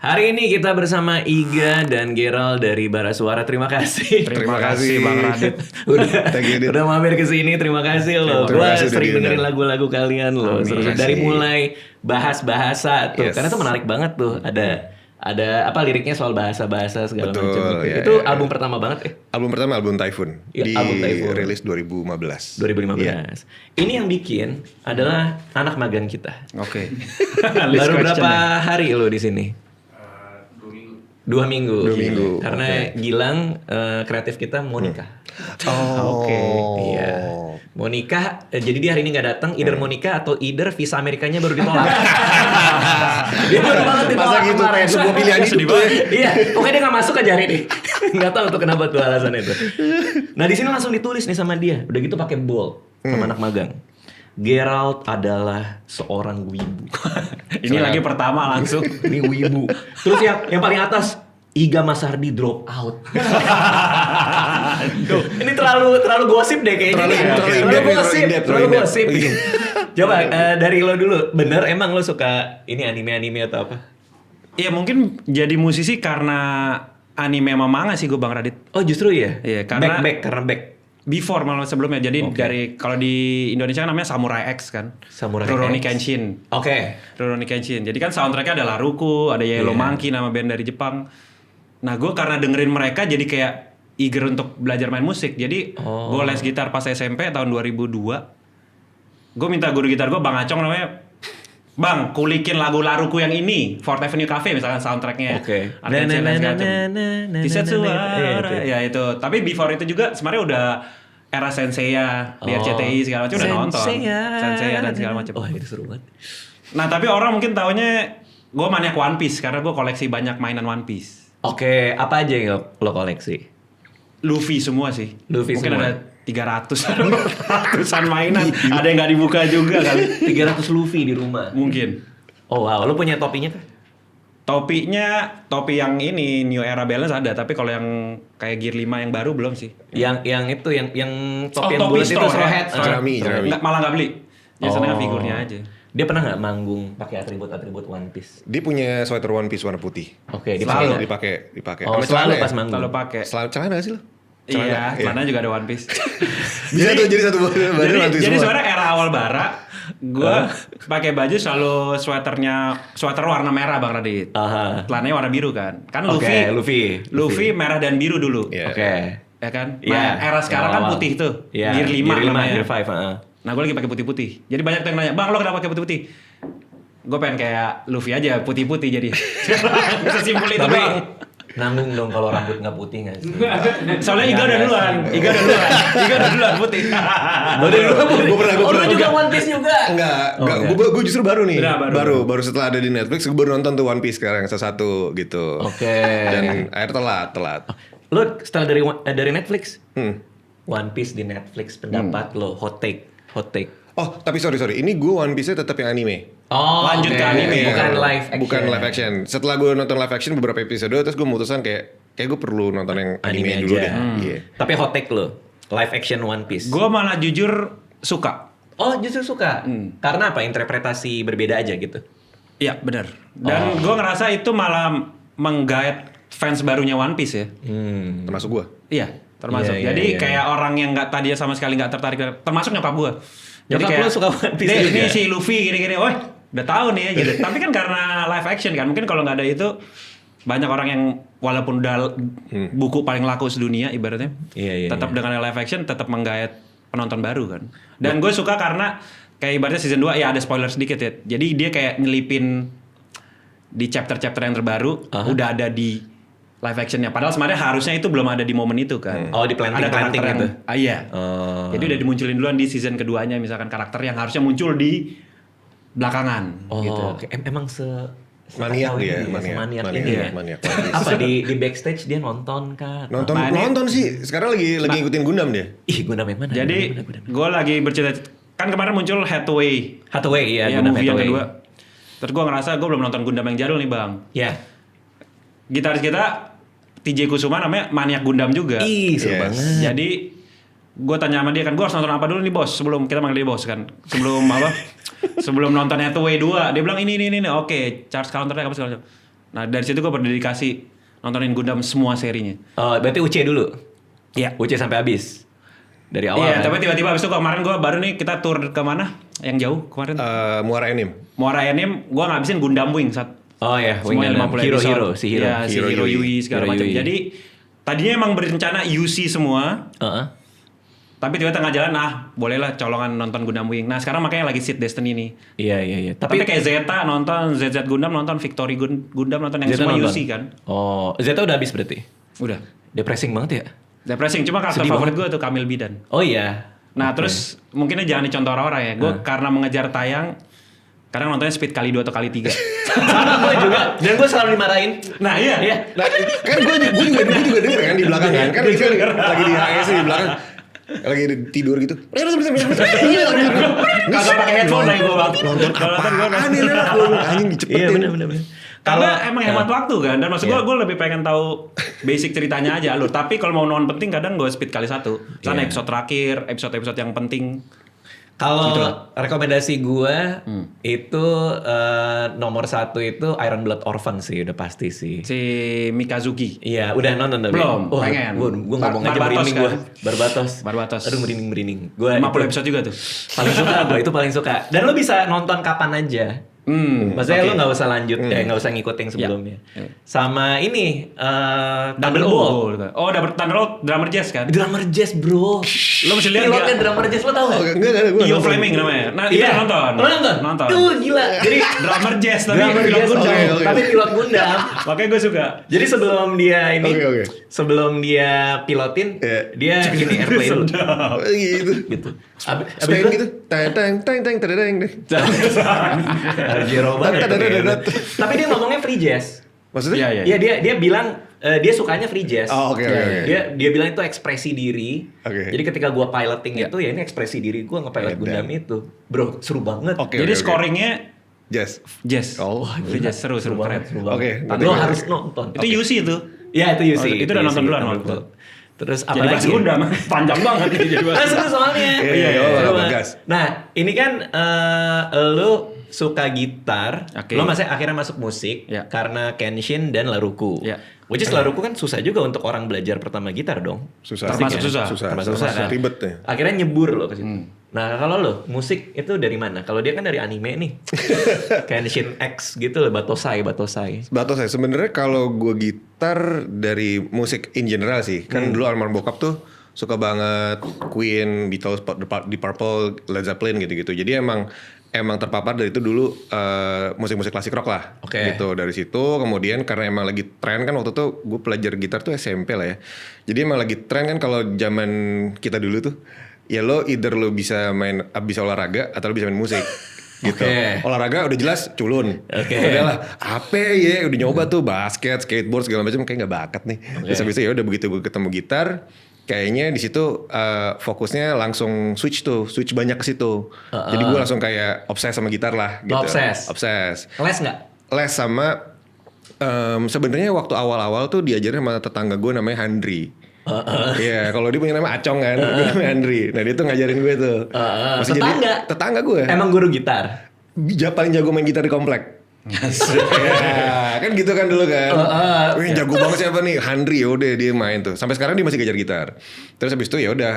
Hari ini kita bersama Iga dan Gerald dari Bara Suara. Terima kasih. Terima kasih Bang Radit. udah mampir ke sini. Terima kasih loh. Gua sering dengerin lagu-lagu kalian loh. Dari mulai bahas bahasa tuh. Karena tuh menarik banget tuh. Ada apa liriknya soal bahasa-bahasa segala macam. Ya, itu album pertama banget ya? Album pertama album Typhoon. Album Typhoon. Rilis 2015. 2015. Ya. Ini yang bikin adalah anak magang kita. Oke. Baru berapa hari lo di sini? 2 minggu. Karena Gilang kreatif kita mau nikah. Oke. Iya. Mau nikah, jadi dia hari ini nggak datang. Either mau nikah atau either visa Amerikanya baru ditolak. Dia baru banget ditolak gitu, kemarin. sebuah pilihan hidup tuh ya. Iya, pokoknya dia nggak masuk aja hari ini. Nggak tahu tuh kenapa tuh alasannya itu. Nah di sini langsung ditulis nih sama dia. Udah gitu pakai bold sama anak magang. Gerald adalah seorang wibu. Ini lagi pertama langsung. Ini wibu. Terus yang paling atas Iga Masardi drop out. Ini terlalu gosip deh kayaknya. Terlalu gosip. Coba dari lo dulu. Bener emang lo suka ini anime atau apa? Iya mungkin jadi musisi karena anime sama manga sih gue Bang Radit. Oh justru ya? Iya karena karena back. Before malah sebelumnya. Jadi dari kalau di Indonesia namanya Samurai X kan. Samurai Rurouni X. Kenshin. Oke. Rurouni Kenshin. Jadi kan soundtracknya ada Laruku, ada Yellow Monkey nama band dari Jepang. Nah gue karena dengerin mereka jadi kayak eager untuk belajar main musik. Jadi gue les gitar pas SMP tahun 2002. Gue minta guru gitar gue Bang Acong namanya. Bang, kulikin lagu Laruku yang ini, Fourth Avenue Cafe misalkan soundtracknya. Oke. Tiset suara, ya itu. Tapi before itu juga sebenarnya udah era Senseiya, di RCTI segala macam udah nonton. Senseiya dan segala macam. Oh itu seru banget. Nah tapi orang mungkin taunya gue maniak One Piece karena gue koleksi banyak mainan One Piece. Oke, apa aja yang lo koleksi? Luffy semua sih. Luffy mungkin semua. ada 300-an mainan. Ada yang nggak dibuka juga kali. 300 Luffy di rumah. Mungkin. Oh wow, lo punya topinya kah? Topi yang ini New Era Balance ada, tapi kalau yang kayak Gear 5 yang baru belum sih. Yang topi yang topi bulat itu straw straw ya? hat. Jerami. Malah nggak beli. Ya senengnya figurnya aja. Dia pernah nggak manggung pakai atribut One Piece? Dia punya sweater One Piece warna putih. Oke, Selalu dipakai. Oh, Sama selalu celana pas ya? manggung. Selalu pakai. Selalu celana gak sih lo? Iya, celana juga ada One Piece. Jadi satu badan One Piece jadi semua. sebenarnya era awal bara, gue pakai baju selalu sweater warna merah Bang Radit. Celananya warna biru kan. Kan Luffy merah dan biru dulu. Iya. Oke. Ya kan? Iya, Nah, era sekarang kan awal. putih tuh. Iya, Gear 5 namanya. Gear 5, Nah, gue lagi pakai putih-putih. Jadi banyak yang nanya, "Bang, lo kenapa pakai putih-putih?" Gue pengen kayak Luffy aja, putih-putih jadi. Bisa simpel itu, Tapi Bang. nanggung dong kalau rambut nggak putih nggak sih? Soalnya Iga udah duluan putih. Gue pernah. Oh, lu juga One Piece juga? Enggak. Gue justru baru nih. Baru setelah ada di Netflix, gue baru nonton tuh One Piece sekarang satu gitu. Oke. Dan akhirnya telat. Lo setelah dari Netflix? One Piece di Netflix, pendapat lo hot take. Oh, tapi sorry. Ini gue One Piece-nya tetap yang anime. Oh, Lanjut ke anime. Bukan live action. Setelah gue nonton live action beberapa episode, terus gue memutuskan kayak gue perlu nonton yang anime dulu deh. Iya. Tapi hot take lo, live action One Piece. Gue malah jujur suka. Oh, justru suka. Karena apa? Interpretasi berbeda aja gitu. Iya, benar. Dan gue ngerasa itu malah menggait fans barunya One Piece ya. Termasuk gue. Iya, termasuk. Iya, Jadi iya. kayak orang yang tadinya sama sekali nggak tertarik, termasuk nyokap gue. Jadi Nyokap kayak lu suka One Piece ini juga? si Luffy gini-gini, woi udah tahu nih ya gitu. Tapi kan karena live action kan, mungkin kalau nggak ada itu banyak orang yang walaupun udah buku paling laku sedunia ibaratnya, tetap dengan live action tetap menggait penonton baru kan. Dan gue suka karena kayak ibaratnya season 2 ya ada spoiler sedikit ya. Jadi dia kayak nyelipin di chapter-chapter yang terbaru udah ada di live actionnya. Padahal sebenarnya harusnya itu belum ada di momen itu kan. Oh, di planting karakter gitu. Iya. Jadi udah dimunculin duluan di season keduanya misalkan karakter yang harusnya muncul di belakangan gitu. Oke. Emang Maniak dia, maniak ini ya. maniak. Apa di backstage dia nonton kan? Nonton sih. Sekarang lagi ngikutin Gundam dia. Ih, Gundam yang mana? Jadi gue lagi bercerita kan kemarin muncul Hathaway Hathaway ya, movie yang Hathaway. kedua. Terus gue ngerasa gue belum nonton Gundam yang jadul nih bang. Ya. Gitaris kita TJ Kusuma namanya maniak Gundam juga. Ih, seru banget. Jadi gue tanya sama dia kan, gue harus nonton apa dulu nih bos sebelum kita manggil dia bos kan. Sebelum apa? Sebelum nonton Hathaway 2, dia bilang ini. Oke, charge counternya apa segala macam. Nah dari situ gue berdedikasi nontonin Gundam semua serinya. Oh, berarti UC dulu? Iya. UC sampai habis? Dari awal Iya, kan? tapi tiba-tiba abis itu kemarin gue baru nih kita tour ke mana? Yang jauh kemarin. Muara Enim. Muara Enim, gue ngabisin Gundam Wing Oh ya, semua 50 episode. si Hero. Iya, si Hero Yui segala Hero macam. Yui. Jadi tadinya emang berencana UC semua, Heeh. tapi tiba tengah jalan bolehlah colongan nonton Gundam Wing. Nah sekarang makanya lagi Seed Destiny nih. Iya. Tapi kayak Zeta nonton, ZZ Gundam nonton, Victory Gundam nonton yang Zeta semua nonton? UC kan. Oh, Zeta udah habis berarti? Udah. Depressing banget ya? Depressing, cuma karakter Sedih favorit gue tuh Kamil Bidan. Oh iya. Nah terus mungkinnya jangan dicontoh orang-orang ya. Gue karena mengejar tayang, kadang nontonnya speed kali 2 atau kali 3. Sama gue juga. Dan gue selalu dimarahin. Nah iya. Nah, kan gue juga denger kan di belakang kan. Kan itu lagi di HS di belakang. Lagi tidur gitu. Kagak pakai headphone lagi gue bang. Nonton apaan nih lah. Anjing dicepetin. Iya bener. Karena emang hemat waktu kan. Dan maksud gue lebih pengen tahu basic ceritanya aja alur. Tapi kalau mau nonton penting kadang gue speed kali 1. Karena episode terakhir, episode-episode yang penting. Kalau rekomendasi gue itu nomor 1 itu Iron Blood Orphan sih udah pasti sih. Si Mikazuki. Iya, udah nonton tapi. Belum, pengen. Gue ngomong aja merinding gue. Barbatos. Aduh merinding. Gue 50 episode juga tuh. paling suka gue itu paling suka. Dan lo bisa nonton kapan aja. Maksudnya lo nggak usah lanjut, nggak usah ngikutin sebelumnya. Sama ini Thunderbolt. Oh, Thunderbolt drummer jazz kan? Drummer jazz bro. Lo mesti lihat Pilotnya drummer jazz lo tau gak? Enggak, gue Io Flaming namanya. Nah, itu nonton. Lo nonton? Nonton. Tuh gila. Jadi Drummer jazz tapi drummer pilot jazz, Gundam. oke. tapi pilot Gundam. Makanya gue suka. Jadi sebelum dia ini, Oke. sebelum dia pilotin, Iya. dia ini airplane gitu. Abis Spain itu gitu. Teng. Jero banget. Tapi dia ngomongnya free jazz. Maksudnya? Iya dia bilang dia sukanya free jazz. Oh, oke. Dia bilang itu ekspresi diri. Oke. Jadi ketika gua piloting itu ya ini ekspresi diri gua nge-pilot Gundam itu. Bro, seru banget. Oke. Jadi scoringnya Jazz. jazz. Oh, Free jazz seru keren. Oke. Lo harus nonton. Itu UC itu. Iya, itu UC. Oh, itu udah nonton duluan waktu. Thunderbolt. Terus apa Jadi bahas lagi? Gundam panjang banget nih jadi bahas. Seru soalnya. Iya, Seru banget. gas. Nah, ini kan lu suka gitar, Oke. lo akhirnya masuk musik Ya. karena Kenshin dan Laruku. Ya. Which is Laruku kan susah juga untuk orang belajar pertama gitar dong. Susah. Termasuk Musik ya? susah. Termasuk susah kan? Ribet ya. Akhirnya nyebur lo ke situ. Nah, kalau lo musik itu dari mana? Kalau dia kan dari anime nih. Kenshin X gitu loh, Batosai. Batas saya sebenarnya kalau gue gitar dari musik in general sih. Kan dulu almarhum bokap tuh suka banget Queen, Beatles, Deep Purple, Led Zeppelin gitu-gitu. Jadi emang terpapar dari itu dulu musik-musik klasik rock lah. Oke. Gitu dari situ kemudian karena emang lagi tren kan waktu itu gue belajar gitar tuh SMP lah ya. Jadi emang lagi tren kan kalau zaman kita dulu tuh ya lo either lo bisa olahraga atau lo bisa main musik. Gitu. Oke. Olahraga udah jelas culun. Oke. Udahlah, apa ya udah nyoba tuh basket, skateboard segala macam kayak nggak bakat nih. Terus habis itu ya udah begitu gue ketemu gitar, kayaknya di situ fokusnya langsung switch banyak ke situ. Jadi gue langsung kayak obses sama gitar lah gitu. Obses. Les nggak? Les sama sebenarnya waktu awal-awal tuh diajarin sama tetangga gue namanya Handri. Iya, kalau dia punya nama Acong kan, gue namanya Andri. Nah dia tuh ngajarin gue tuh. Masih tetangga gue. Emang guru gitar? Paling jago main gitar di komplek. Ya, kan gitu kan dulu kan. Wih jago banget siapa nih? Handri, yaudah dia main tuh. Sampai sekarang dia masih ngajar gitar. Terus habis itu ya udah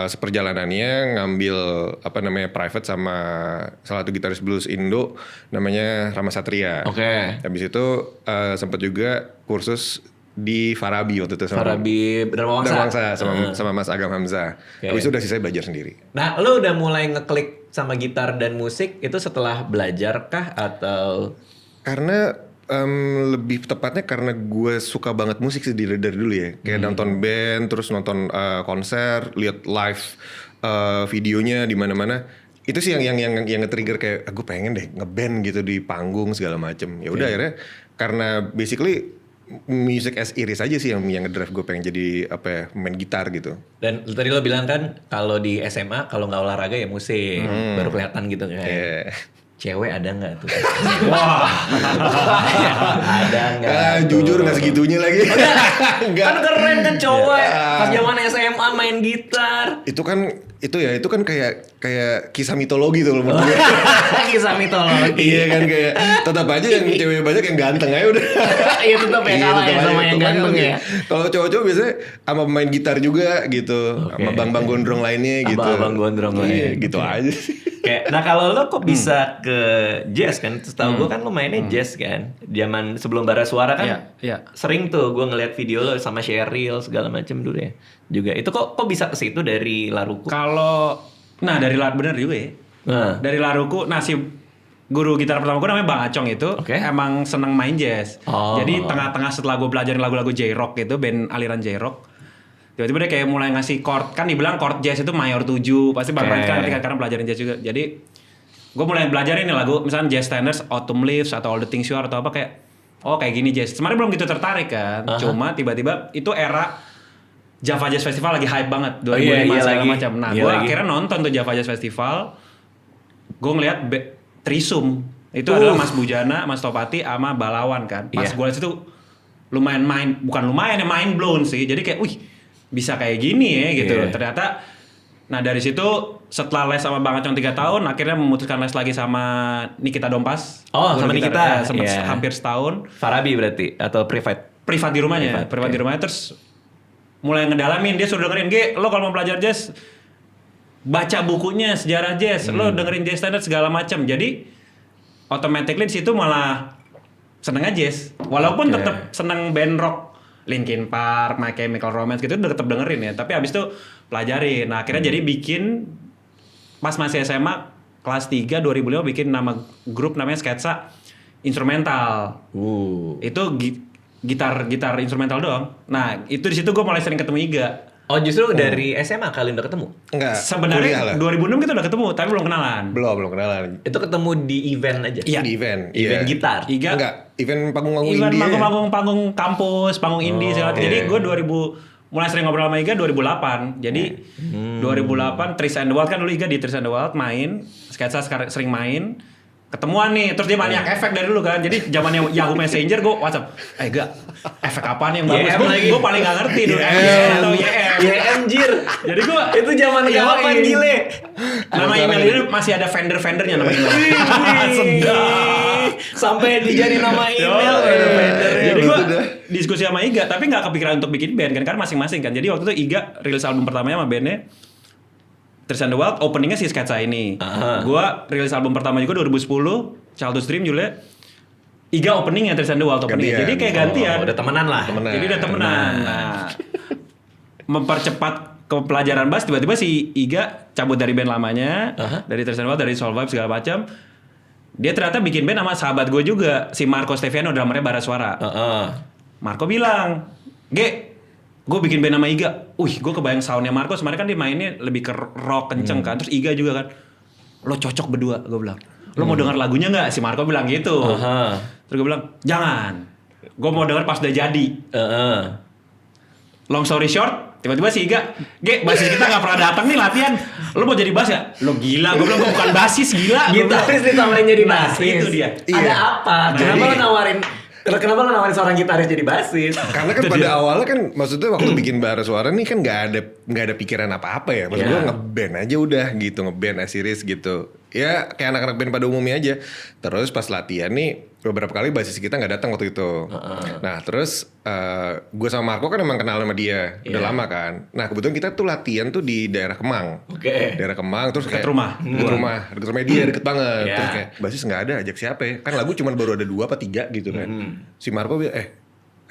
seperjalanannya ngambil private sama salah satu gitaris blues Indo namanya Rama Satria. Oke. Habis itu sempat juga kursus di Farabi waktu itu Farabi Dharmawangsa sama Mas Agam Hamzah. Okay. Habis itu udah sisanya belajar sendiri. Nah, lo udah mulai ngeklik sama gitar dan musik itu setelah belajar kah atau? Karena lebih tepatnya karena gue suka banget musik sih dari dulu ya. Kayak nonton band, terus nonton konser, lihat live videonya di mana-mana. Itu sih yang nge-trigger kayak gue pengen deh ngeband gitu di panggung segala macem. Ya udah akhirnya karena basically music as iris aja sih yang ngedrive gue pengen jadi main gitar gitu. Dan tadi lo bilang kan kalau di SMA kalau nggak olahraga ya musik baru kelihatan gitu kan. Yeah. Cewek ada nggak tuh? Wah. Ada nggak? Jujur nggak segitunya lagi. Kan keren kan cowok. Pas zaman SMA main gitar. Itu kan kayak kisah mitologi tuh loh menurut gue. Kisah mitologi. Iya kan kayak tetap aja yang cewek banyak yang ganteng aja udah. Iya tetap ya kalah ya sama yang ganteng ya. Kalau cowok-cowok biasanya sama pemain gitar juga gitu, sama bang-bang gondrong lainnya gitu. Abang gondrong lainnya. Gitu aja sih. Kayak, nah kalau lo kok bisa ke jazz kan? Setahu gue kan lo mainnya jazz kan? Zaman sebelum Bara Suara kan? Iya. Sering tuh gue ngeliat video lo sama Sheryl segala macem dulu ya. Juga itu kok bisa ke situ dari Laruku? Dari bener juga ya. Dari Laruku, si guru gitar pertama gue namanya Bang Acong itu emang seneng main jazz. Jadi tengah-tengah setelah gue pelajarin lagu-lagu J-Rock gitu, band aliran J-Rock, tiba-tiba dia kayak mulai ngasih chord. Kan dibilang chord jazz itu mayor 7. Pasti Bang Ryan kan karena pelajarin jazz juga. Jadi gue mulai belajarin nih lagu, misalnya jazz standards, Autumn Leaves atau All the Things You Are atau apa kayak kayak gini jazz. Sebenarnya belum gitu tertarik kan. Cuma tiba-tiba itu era Java Jazz Festival lagi hype banget 2005 segala macam. Nah, gue akhirnya nonton tuh Java Jazz Festival. Gue ngeliat Trisum. Itu adalah Mas Bujana, Mas Topati sama Balawan kan. Pas gue liat situ lumayan mind blown sih. Jadi kayak bisa kayak gini ya gitu. Ternyata dari situ setelah les sama Bang Acong 3 tahun, akhirnya memutuskan les lagi sama Nikita Dompas. Sama Nikita. Sempat hampir setahun. Farabi berarti atau private di rumahnya. Di rumahnya terus mulai ngedalamin, dia suruh dengerin, lo kalau mau belajar jazz baca bukunya sejarah jazz, lo dengerin jazz standard segala macam. Jadi automatically di situ malah seneng jazz. Walaupun tetap seneng band rock, Linkin Park, My Chemical Romance gitu tetap dengerin ya. Tapi abis itu pelajarin. Nah, akhirnya jadi bikin pas masih SMA kelas 3 2005 bikin nama grup namanya Sketsa Instrumental. Itu gitar instrumental doang. Nah, itu di situ gue mulai sering ketemu Iga. Justru dari SMA kalian udah ketemu? Enggak. Sebenarnya 2006 kita udah ketemu, tapi belum kenalan. Belum kenalan. Itu ketemu di event aja? Iya, di event. Event gitar? Iga. Enggak, event panggung-panggung indie. Event panggung kampus, panggung indie segala. Jadi gue mulai sering ngobrol sama Iga 2008. Jadi 2008 Tris and the Wild kan dulu Iga di Tris and the Wild main, Sketsa sering main. Ketemuan nih, terus dia maniak efek dari dulu kan. Jadi zamannya Yahoo Messenger gue WhatsApp, Ga, efek apaan yang bagus? Gue paling gak ngerti dulu. Atau YM jir. Jadi gue itu zaman kapan gile? Nama email ini masih ada vendor-vendornya nama email. Sampai dijadi nama email vendor-vendornya. Jadi gue diskusi sama Iga, tapi gak kepikiran untuk bikin band kan, karena masing-masing kan. Jadi waktu itu Iga rilis album pertamanya sama bandnya Tris and the Wild, openingnya si Sketsa ini. Gua rilis album pertama juga 2010, Childhood Dream juga. Iga openingnya Tris and the Wild openingnya. Jadi kayak gantian. Udah temenan lah. Jadi udah temenan. Nah, mempercepat kepelajaran bass, tiba-tiba si Iga cabut dari band lamanya, dari Tris and the Wild, dari Soul Vibe segala macam. Dia ternyata bikin band sama sahabat gue juga, si Marco Steviano, drummernya Bara Suara. Marco bilang, gue bikin band sama Iga. Gue kebayang soundnya Marco. Sebenarnya kan dia mainnya lebih ke rock kenceng kan. Terus Iga juga kan. Lo cocok berdua, gue bilang. Lo mau denger lagunya nggak? Si Marco bilang gitu. Terus gue bilang, jangan. Gue mau denger pas udah jadi. Long story short, tiba-tiba si Iga, basis kita nggak pernah datang nih latihan. Lo mau jadi bass gak? Lo gila. Gue bilang gue bukan basis, gila. Gitaris ditawarin jadi basis. Itu dia. Ada apa? Kenapa lo nawarin nawarin seorang gitaris jadi basis? Karena kan pada awalnya kan, maksudnya waktu bikin Bara Suara nih kan nggak ada pikiran apa-apa ya. Maksud gue ngeband aja udah gitu, ngeband asiris gitu. Ya kayak anak-anak band pada umumnya aja. Terus pas latihan nih beberapa kali basis kita nggak datang waktu itu. Nah terus gue sama Marco kan emang kenal sama dia udah lama kan. Nah kebetulan kita tuh latihan tuh di daerah Kemang. Daerah Kemang terus kayak deket rumah dia deket banget. Terus kayak basis nggak ada, ajak siapa ya? Kan lagu cuma baru ada 2 apa 3 gitu kan. Si Marco bilang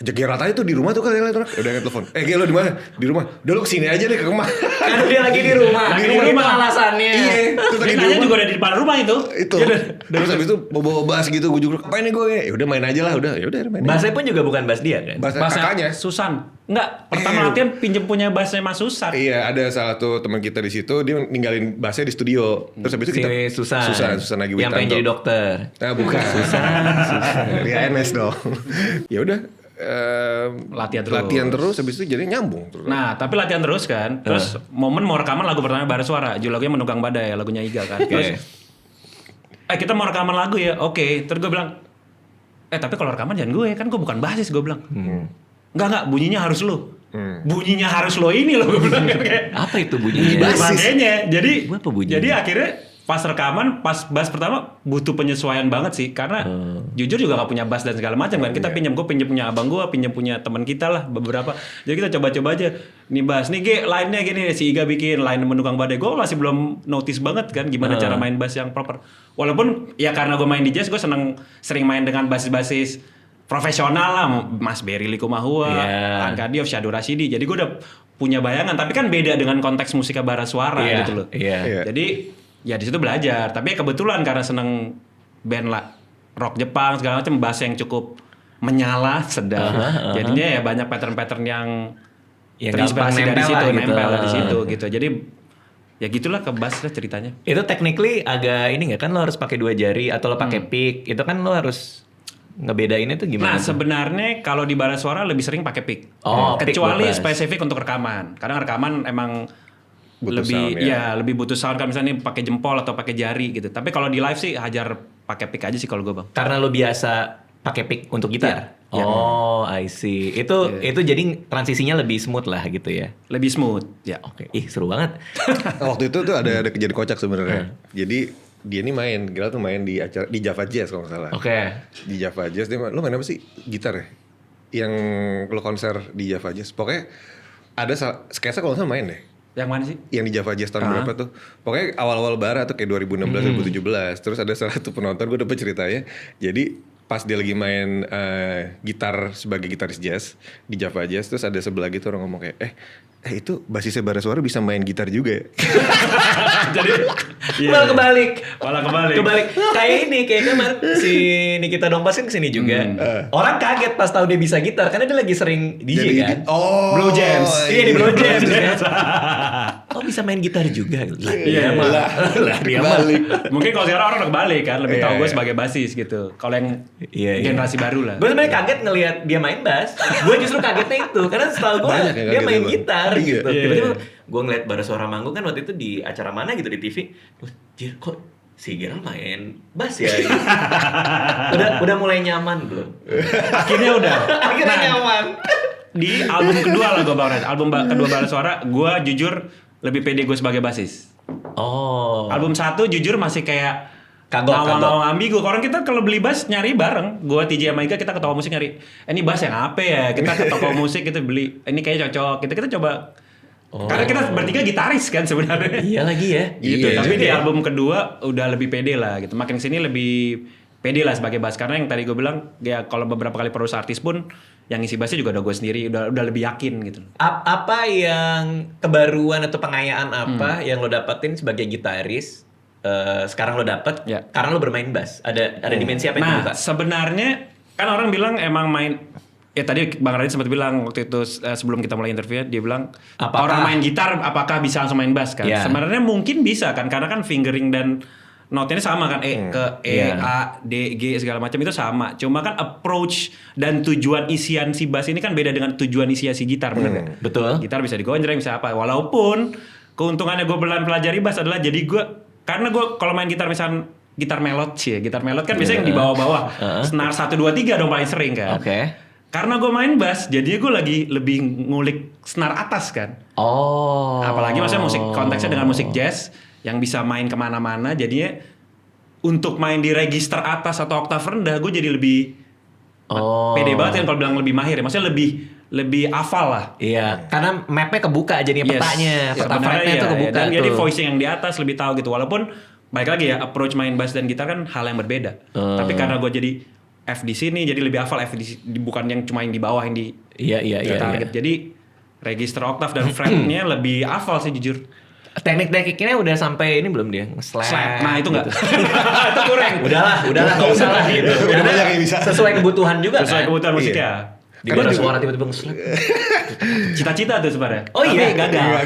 ajak Gerald aja tuh di rumah tuh kan. Udah telepon. Lo di mana? Di rumah. Udah lo kesini aja deh ke Kemang. Kan dia lagi di rumah. Itu alasannya. Iya. Terus lagi di rumah juga ada di depan rumah itu. Terus habis itu bawa bass gitu, gue juga ngapain nih gue? Ya udah main aja lah, udah main. Bassnya pun juga bukan bass dia kan? Bass kakaknya. Susan. Enggak, pertama latihan pinjem punya bassnya Mas Susan. Iya, ada salah satu teman kita di situ, dia ninggalin bassnya di studio. Terus habis itu kita Susan lagi yang pengen jadi dokter. Nah, bukan. Susan. Dia NS dong. Ya udah. Latihan terus habis itu jadi nyambung terus. Nah tapi latihan terus kan. Terus momen mau rekaman lagu pertama Bara Suara, judul lagunya Menunggang Badai, lagunya Iga kan. Terus kita mau rekaman lagu ya, oke. Terus gue bilang, tapi kalau rekaman jangan gue, kan gue bukan basis, gue bilang. Enggak, bunyinya harus lo. Bunyinya harus lo ini loh, gue bilang kan kayak. Apa itu bunyinya? Makanya, Apa bunyinya? jadi akhirnya pas rekaman, pas bass pertama butuh penyesuaian banget sih, karena jujur juga gak punya bass dan segala macam kan. Kita gue pinjam punya abang gue, pinjam punya teman kita lah beberapa. Jadi kita coba-coba aja. Nih bass, nih line-nya gini, si Iga bikin line mendukung badai. Gue masih belum notice banget kan gimana cara main bass yang proper. Walaupun ya karena gue main di jazz, gue sering main dengan basis-basis profesional lah, Mas Berry Likumahua, Angkadiov, Shadow Rashidi. Jadi gue udah punya bayangan, tapi kan beda dengan konteks musiknya bara suara gitu loh. Jadi ya di situ belajar, tapi kebetulan karena seneng band rock Jepang segala macam, bass yang cukup menyala sedang, jadinya ya banyak pattern-pattern yang terinspirasi dari situ, nempel di situ gitu. Jadi ya gitulah ke bass lah ceritanya. Itu technically agak ini nggak kan, lo harus pakai 2 jari atau lo pakai pick, itu kan lo harus ngebedainnya tuh gimana? Nah sebenarnya kalau di bara suara lebih sering pakai pick, kecuali spesifik untuk rekaman. Kadang rekaman emang butuh lebih sound, lebih butuh sound kan, misalnya pakai jempol atau pakai jari gitu. Tapi kalau di live sih hajar pakai pick aja sih kalau gue bang. Karena lo biasa pakai pick untuk gitar. I see. Itu jadi transisinya lebih smooth lah gitu ya. Lebih smooth. Ya. Oke. Ih seru banget. Waktu itu tuh ada kejadian kocak sebenarnya. Jadi dia nih Gila tuh main di acara di Java Jazz kalau nggak salah. Oke. Di Java Jazz lo main apa sih? Gitar ya? Yang lo konser di Java Jazz. Pokoknya ada sketsa kalau nggak salah main deh. Yang mana sih? Yang di Java Jazz tahun berapa tuh? Pokoknya awal-awal bara tuh kayak 2016, 2017. Terus ada salah satu penonton, gue dapet ceritanya. Jadi pas dia lagi main gitar sebagai gitaris jazz di Java Jazz, terus ada sebelah gitu orang ngomong kayak, itu basisnya bara suara bisa main gitar juga ya? Jadi malah kebalik. Kayak kemarin si Nikita Dompas kan kesini juga. Orang kaget pas tahu dia bisa gitar karena dia lagi sering DJ kan. Blue Jams. Iya di Blue Jams kan. Bisa main gitar juga. Iya malah dia balik. Mungkin kalau sekarang orang udah kebalik kan, lebih tahu gue sebagai basis gitu. Kalau yang generasi baru lah. Gue sebenarnya kaget ngelihat dia main bass. Gue justru kagetnya itu karena setahu gue dia main gitar gitu. Tiba-tiba gue ngeliat bara suara manggung kan waktu itu di acara mana gitu di TV. Jir kok si Gerald main bass ya? Gitu. udah mulai nyaman belum? Akhirnya udah. Akhirnya nyaman. Di album kedua lah gue banget. Album kedua bara suara, gue jujur lebih pede gue sebagai basis. Album 1 jujur masih kayak ngawang-ngawang ambigu. Orang kita kalau beli bass nyari bareng. Gue TJ sama Ika kita ke toko musik nyari. Ini bass yang apa ya? Kita ke toko musik kita beli. Ini kayaknya cocok. Kita coba. Karena kita bertiga gitaris kan sebenarnya. Iya lagi ya. Gitu. Tapi di album kedua udah lebih pede lah gitu. Makin kesini lebih pede lah sebagai bass. Karena yang tadi gue bilang ya kalau beberapa kali produksi artis pun yang isi bassnya juga udah gue sendiri, udah lebih yakin gitu. Apa yang kebaruan atau pengayaan apa yang lo dapetin sebagai gitaris sekarang lo dapet karena lo bermain bass? Ada dimensi apa yang dibuka? Sebenarnya kan orang bilang emang main, ya tadi Bang Radit sempat bilang waktu itu sebelum kita mulai interview, dia bilang orang main gitar apakah bisa langsung main bass kan? Sebenarnya mungkin bisa kan, karena kan fingering dan notenya sama kan, A, D, G segala macam itu sama. Cuma kan approach dan tujuan isian si bass ini kan beda dengan tujuan isian si gitar, bener nggak? Betul. Gitar bisa digonjreng, bisa apa. Walaupun keuntungannya gue pelajari bass adalah jadi karena gue kalau main gitar misal gitar melod kan biasanya yang di bawah-bawah. Senar 1, 2, 3 dong paling sering kan. Karena gue main bass, jadinya gue lagi lebih ngulik senar atas kan. Apalagi maksudnya musik konteksnya dengan musik jazz yang bisa main kemana-mana, jadinya untuk main di register atas atau oktav rendah gue jadi lebih pede banget kan kalau bilang lebih mahir ya, maksudnya lebih hafal lah. Iya, karena mapnya kebuka jadi petanya, peta fretnya itu kebuka dan tuh. jadi voicing yang di atas lebih tahu gitu, walaupun baik lagi ya approach main bass dan gitar kan hal yang berbeda. Tapi karena gue jadi F di sini jadi lebih hafal, F di bukan yang cuma yang di bawah yang di target. Jadi register oktav dan fretnya lebih hafal sih jujur. Teknik-tekniknya udah sampai ini belum dia? Nge-slap. Nah itu enggak. Itu kurang. Udahlah enggak usah lah gitu. Udah banyak yang bisa. Sesuai kebutuhan juga Sesuai kebutuhan musiknya. Di bara suara tiba-tiba nge-slap. Cita-cita tuh sebenarnya. Oh iya, gagal.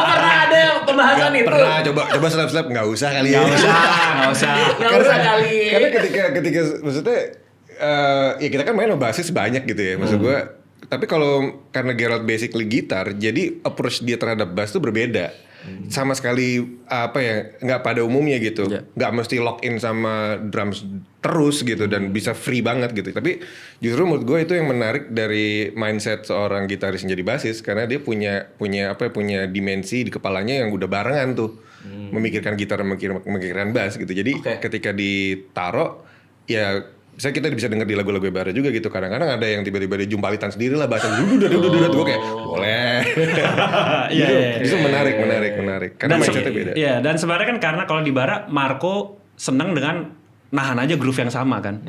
Pernah ada pembahasan itu. Pernah coba slap-slap enggak usah kali ya. Enggak usah kali. Karena ketika maksudnya ya kita kan main basis banyak gitu ya. Maksud gue, tapi kalau karena Gerald basically gitar, jadi approach dia terhadap bass tuh berbeda. sama sekali nggak pada umumnya gitu, nggak mesti lock in sama drums terus gitu dan bisa free banget gitu. Tapi justru menurut gue itu yang menarik dari mindset seorang gitaris yang jadi basis, karena dia punya dimensi di kepalanya yang udah barengan tuh, memikirkan gitar, memikirkan bass gitu. Jadi ketika ditaro ya misalnya kita bisa dengar di lagu-lagu baru juga gitu. Kadang-kadang ada yang tiba-tiba dia jumpalitan sendiri lah bahasa dudut gue kayak boleh. Itu menarik. Karena mindsetnya beda. Iya, dan sebenarnya kan karena kalau di bara Marco seneng dengan nahan aja groove yang sama kan.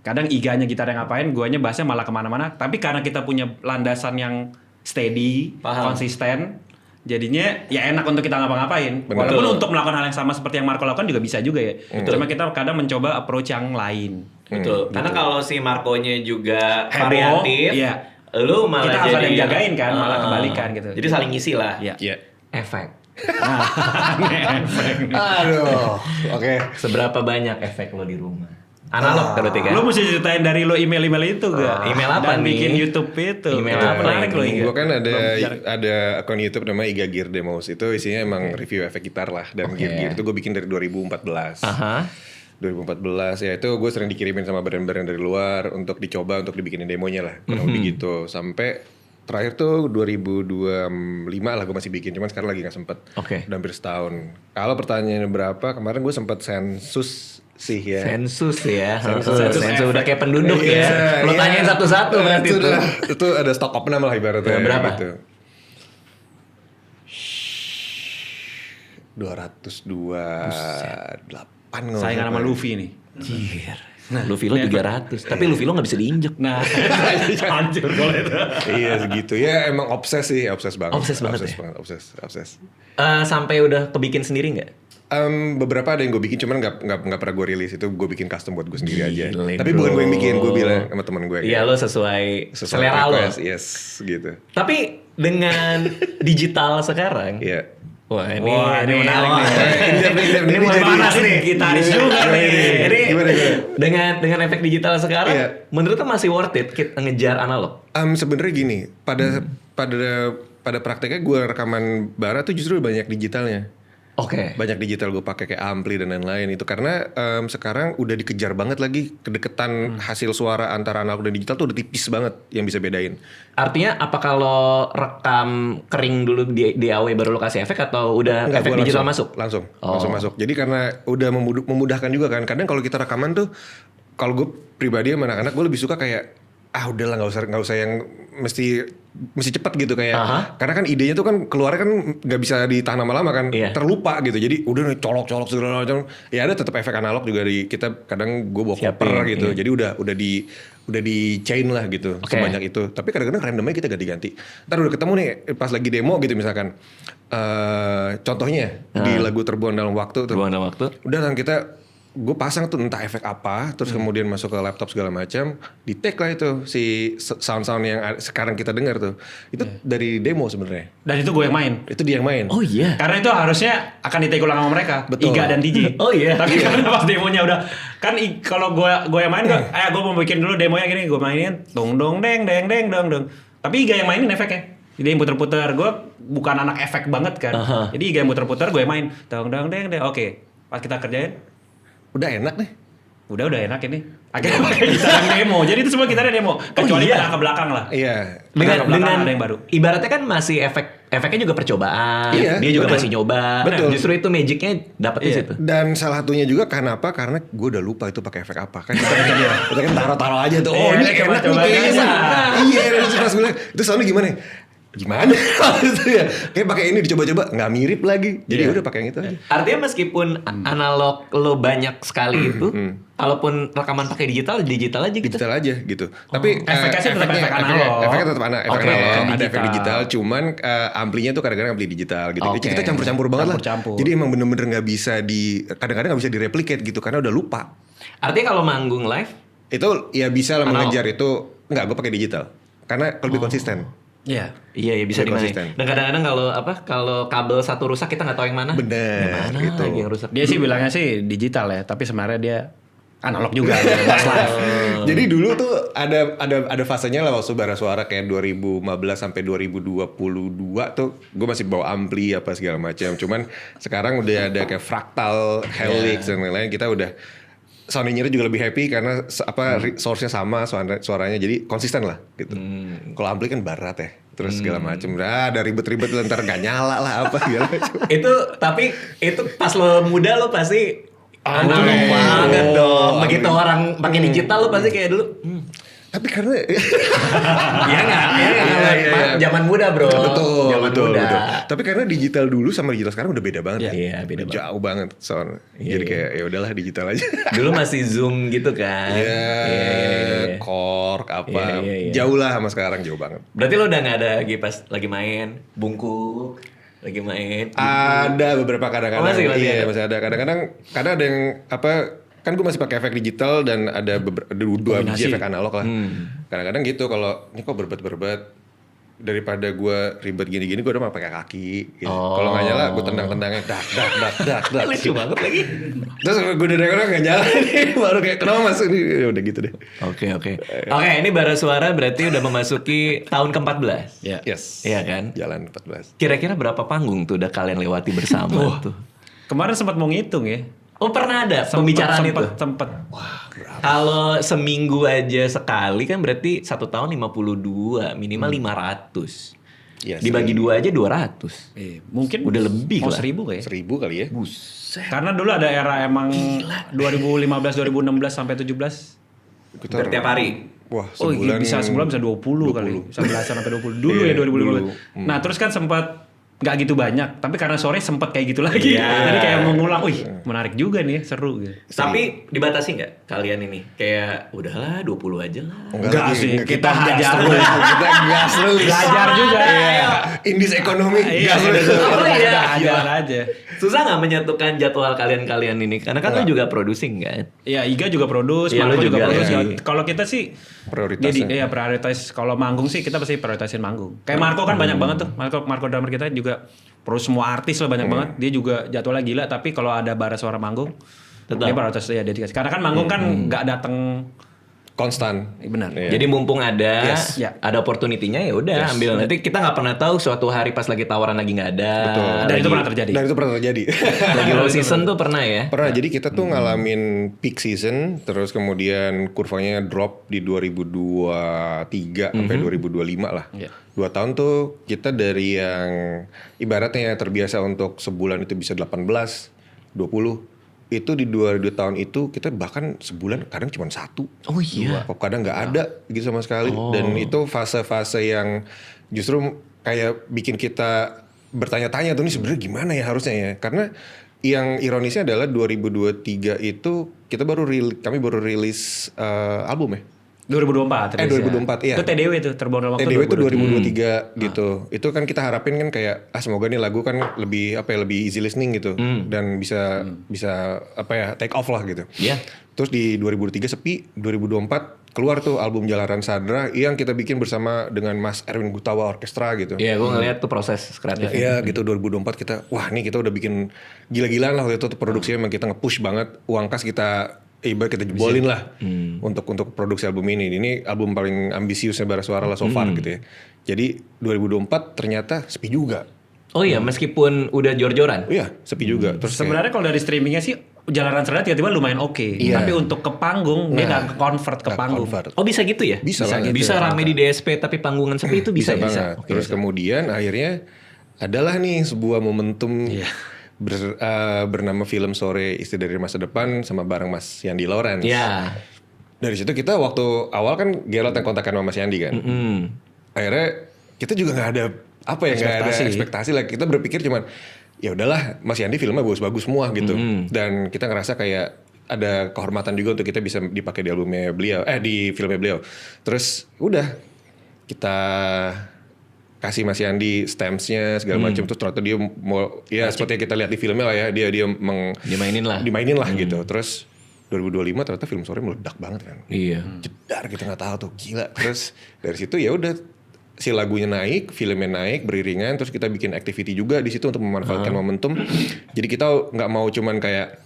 Kadang iganya gitar yang ngapain, guanya bassnya malah kemana-mana. Tapi karena kita punya landasan yang steady, konsisten, jadinya ya enak untuk kita ngapa-ngapain. Walaupun untuk melakukan hal yang sama seperti yang Marco lakukan juga bisa juga ya. Cuma kita kadang mencoba approach yang lain. Betul. Karena kalau si Marco-nya juga variatif, lu malah kita jadi harus ada yang jagain kan, malah kebalikan gitu. Jadi saling ngisi lah. Iya. Efek. Aduh. Oke. Seberapa banyak efek lo di rumah? Analog berarti kan? Lu mesti ceritain dari lo email-email itu gak? Email apa dan nih? bikin YouTube itu. Email itu apa menarik nih? lo Iga. Gue kan ada akun YouTube namanya Iga Gear Demos. Itu isinya emang review efek gitar lah. Dan Gear itu gue bikin dari 2014. 2014 ya itu gue sering dikirimin sama brand-brand dari luar untuk dicoba, untuk dibikinin demonya lah. Kurang lebih gitu. Sampai terakhir tuh 2025 lah gue masih bikin. Cuman sekarang lagi gak sempet. Udah hampir setahun. Kalau pertanyaannya berapa, kemarin gue sempet sensus sih ya. Sensus ya. Sensus udah kayak penduduk ya. Lo tanyain satu-satu berarti itu. Itu ada stok open lah ibaratnya. Berapa? Gitu. 228 Saingan sama Luffy nih. Jir. Luffy lo 300. Tapi Luffy lo gak bisa diinjek. Nah, hancur kalau itu. Iya segitu. Ya emang obses sih. Obses banget. Obses banget ya? Obses. Sampai udah kebikin sendiri gak? Beberapa ada yang gue bikin, cuman nggak pernah gue rilis. Itu gue bikin custom buat gue sendiri aja. Gile, tapi bukan gue yang bikin, gue bilang sama teman gue. Iya, lo sesuai selera lo. Yes, gitu. Tapi dengan digital sekarang, wah ini menarik nih. Ini mulai panas nih, gitaris juga nih. Jadi dengan efek digital sekarang, menurut lo masih worth it kita ngejar analog? Sebenarnya gini, pada prakteknya gue rekaman bara tuh justru banyak digitalnya. Banyak digital gue pakai kayak ampli dan lain-lain itu karena sekarang udah dikejar banget lagi kedeketan hasil suara antara analog dan digital tuh udah tipis banget yang bisa bedain. Artinya apa kalau rekam kering dulu di AW baru lo kasih efek atau udah efek digital masuk? Langsung masuk. Jadi karena udah memudahkan juga kan. Kadang kalau kita rekaman tuh, kalau gue pribadi sama anak-anak gue lebih suka kayak udahlah nggak usah yang mesti cepat gitu kayak karena kan idenya tuh kan keluar kan nggak bisa ditahan lama-lama kan, terlupa gitu. Jadi udah colok segala macam. Ya ada tetap efek analog juga di kita, kadang gue bawa koper gitu. Jadi udah di chain lah gitu sebanyak itu. Tapi kadang-kadang randomnya kita ganti-ganti. Ntar udah ketemu nih pas lagi demo gitu misalkan. Contohnya di lagu Terbuang Dalam Waktu tuh. Udah kan gue pasang tuh entah efek apa, terus kemudian masuk ke laptop segala macam, di take lah itu si sound-sound yang sekarang kita dengar tuh, itu dari demo sebenarnya. Dan itu gue yang main. Itu dia yang main. Oh iya. Karena itu harusnya akan di take ulang sama mereka, Iga dan DJ. Oh iya. Tapi karena pas demonya udah kan kalau gue yang main gue mau bikin dulu demonya gini, gue mainin dong dong deng. Tapi Iga yang mainin efeknya. Jadi yang puter-puter, gue bukan anak efek banget kan. Jadi Iga yang puter-puter, gue yang main dong deng. Oke, pas kita kerjain udah enak nih. Udah enak ini. Akhirnya pakai gitar yang demo. Jadi itu semua gitarnya demo. Kecuali ke belakang lah. Iya. Dengan ada yang baru. Ibaratnya kan masih efeknya juga percobaan. Dia juga masih nyoba. Betul. Justru itu magicnya dapat di situ. Dan salah satunya juga kenapa? Karena gue udah lupa itu pakai efek apa. Kan kita kan taruh aja tuh. Oh ini enak nih kayaknya. Iya. Terus gue bilang itu soundnya gimana gitu ya, kayak pakai ini dicoba-coba nggak mirip lagi, jadi udah pakai yang itu aja. Artinya meskipun analog lo banyak sekali itu, kalaupun rekaman pakai digital aja gitu. Digital aja gitu. Tapi efeknya tetap efek analog. Efeknya tetap efek analog, ada efek digital, cuman amplinya tuh kadang-kadang ampli digital gitu. Jadi kita campur-campur banget lah. Jadi emang bener-bener nggak bisa kadang-kadang nggak bisa direplicate gitu karena udah lupa. Artinya kalau manggung live itu ya bisa lah mengejar itu, nggak, gue pakai digital karena lebih konsisten. Iya bisa di mana. Dan kadang-kadang kalau kabel satu rusak kita nggak tahu yang mana. Bener. Yang mana gitu. lagi yang rusak. Dia sih bilangnya sih digital ya, tapi sebenarnya dia analog juga. Live. Jadi dulu tuh ada fasenya lah waktu bara suara kayak 2015 sampai 2022 tuh gue masih bawa ampli apa segala macam. Cuman sekarang udah ada kayak Fractal, Helix dan lain-lain. Kita udah sound engineer juga lebih happy karena source-nya sama suaranya jadi konsisten lah gitu. Kalau ampli kan barat ya. Terus segala macam. Ada ribet-ribet ntar gak nyala lah apa segala macam. Tapi itu pas lo muda lo pasti analog banget dong. Begitu orang pakai digital lo pasti kayak dulu. Tapi karena Iya nggak? Zaman muda bro. betul. muda. Tapi karena digital dulu sama digital sekarang udah beda banget. Iya, beda banget. Jauh banget soalnya. Jadi kayak ya udahlah digital aja. Dulu masih Zoom gitu kan. Iya, Korg apa. Iya. Jauh lah sama sekarang, jauh banget. Berarti lo udah nggak ada lagi pas lagi main bungkuk, lagi main. Ada beberapa kadang-kadang. Masih Masih ada. Kadang-kadang ada yang apa kan gue masih pakai efek digital dan ada dua biji efek analog lah. Kadang-kadang gitu kalau ini kok berbet daripada gue ribet gini-gini gue udah pakai kaki gitu. Kalau nggak nyala gue tendang-tendangnya dak. Lucu banget lagi. Terus gue dari orang nggak nyala nih baru kayak kenapa masuk nih ya udah gitu deh. Oke, ini bara suara berarti udah memasuki tahun ke-14. Yes. Iya kan? Jalan 14. Kira-kira berapa panggung tuh udah kalian lewati bersama tuh? Kemarin sempat mau ngitung ya. Oh pernah ada pembicaraan itu? Sempet. Kalau seminggu aja sekali kan berarti 1 tahun 52, minimal 500. Iya, Dibagi 2 aja 200. Mungkin Udah lebih mau lah. 1000 kayak. 1000 kali ya. Karena dulu ada era emang 2015, 2016 sampai 17. Tiap hari. Wah, Sebulan bisa 20 kali. 11 sampai 20. Dulu ya 2015. Nah, terus kan sempat nggak gitu banyak, tapi karena sore sempat kayak gitu lagi. Jadi kayak mengulang, menarik juga nih, seru gitu. Tapi dibatasi nggak kalian ini? Kayak udahlah 20 aja lah. Enggak sih, kita hajar hajar. Kita gas terus. Belajar juga. Indis ekonomi Iya, gas terus. hajar aja. Susah nggak menyatukan jadwal kalian ini? Karena kan lo juga producing kan? Iya, Iga juga produce, Iya, Marco lu juga juga, produce. iya. Kalau kita sih Prioritasnya. jadi prioritas. Kalau manggung sih kita pasti prioritasin manggung. Kayak Marco kan banyak banget tuh. Marco drummer kita juga produce semua artis lah banyak banget. Dia juga jadwalnya gila, tapi kalau ada bara suara manggung dia prioritas dedikasi. Karena kan manggung kan nggak datang Konstan. benar. Iya. Jadi mumpung ada Yes. ada opportunity-nya ya udah ambil. Nanti kita nggak pernah tahu suatu hari pas lagi tawaran lagi nggak ada. Betul. Dan itu pernah terjadi. Dan itu pernah terjadi. Lagi low season tuh pernah ya? Pernah, jadi kita tuh ngalamin peak season, terus kemudian kurvanya drop di 2023 sampai 2025 lah. 2 tahun tuh kita dari yang ibaratnya terbiasa untuk sebulan itu bisa 18, 20. Itu di 2 tahun itu kita bahkan sebulan kadang cuma 1. Oh iya. Kadang nggak ada gitu sama sekali. Dan itu fase-fase yang justru kayak bikin kita bertanya-tanya tuh ini sebenarnya gimana ya harusnya ya. Karena yang ironisnya adalah 2023 itu kami baru rilis album ya. 2024. 2024 iya. Itu TDW tuh, Terbuang Dalam Waktu. TDW itu 2023 gitu. Itu kan kita harapin kan kayak semoga nih lagu kan lebih easy listening gitu dan bisa take off lah gitu. Iya. Terus di 2023 sepi, 2024 keluar tuh album Jalanan Sadra yang kita bikin bersama dengan Mas Erwin Gutawa Orkestra gitu. Iya, gue ngeliat tuh proses kreatif. Iya gitu 2024 kita kita udah bikin gila-gilaan lah waktu itu produksinya emang kita nge-push banget uang kas kita jebolin lah untuk produksi album ini. Ini album paling ambisiusnya bara suara lah so far gitu ya. Jadi 2024 ternyata sepi juga. Oh iya, meskipun udah jor-joran. Iya, sepi juga. Terus Sebenarnya kalau dari streamingnya sih Jalanan Sadar tiba-tiba lumayan oke. Iya. Tapi untuk ke panggung dia nggak convert ke panggung. Oh bisa gitu ya? Bisa banget. Bisa rame di DSP tapi panggungan sepi itu bisa ya? banget. Oke, Terus kemudian akhirnya adalah nih sebuah momentum bernama film Sore Istri dari Masa Depan sama bareng Mas Yandi Lawrence. Iya. Dari situ kita waktu awal kan Gerald yang kontakkan sama Mas Yandi kan. Akhirnya kita juga nggak ada nggak ada ekspektasi lah. Kita berpikir cuman ya udahlah Mas Yandi filmnya bagus-bagus semua gitu. Dan kita ngerasa kayak ada kehormatan juga untuk kita bisa dipakai di albumnya beliau, di filmnya beliau. Terus udah kita kasih Mas Yandi stamps-nya segala macam, terus ternyata dia mau seperti yang kita lihat di filmnya lah ya, dia dimainin lah gitu. Terus 2025 ternyata film Sore meledak banget kan. Iya. Jedar kita nggak tahu tuh gila. Terus dari situ ya udah si lagunya naik, filmnya naik beriringan, terus kita bikin activity juga di situ untuk memanfaatkan momentum. Jadi kita nggak mau cuman kayak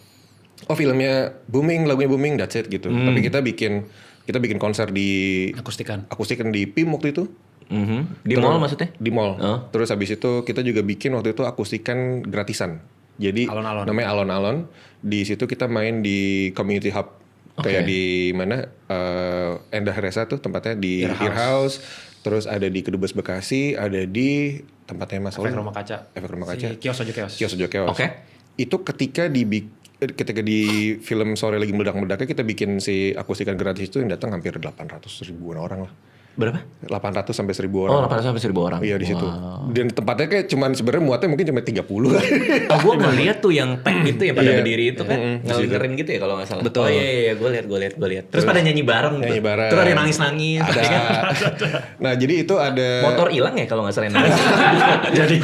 oh filmnya booming, lagunya booming, that's it gitu. Tapi kita bikin konser di akustikan di PIM waktu itu. Di mall maksudnya? Di mall. Terus habis itu kita juga bikin waktu itu akustikan gratisan. Jadi Alon-alon. namanya Alon-alon. Di situ kita main di community hub. Kayak di mana Endah Resa tuh tempatnya di Earhouse. Terus ada di Kedubes Bekasi, ada di tempatnya Mas Olin. Efek Rumah Kaca. Kios Ojo Kios. Oke. Itu ketika di film Sore Lagi Meledak-meledaknya kita bikin si akustikan gratis itu yang datang hampir 800.000-an orang lah. Berapa? 800 sampai 1.000 orang. Oh, 800 sampai 1.000 orang. Iya di situ. Dan tempatnya kayak cuman sebenarnya muatnya mungkin cuma 30 kan. Oh, gue ngeliat tuh yang tag gitu yang pada berdiri itu kan ngelingerin gitu ya kalau nggak salah. Betul. Oh iya, gue lihat. Terus pada nyanyi bareng. Terus ada yang nangis-nangis. Ada. Nah jadi itu ada. Motor hilang ya kalau nggak salah yang nangis. Jadi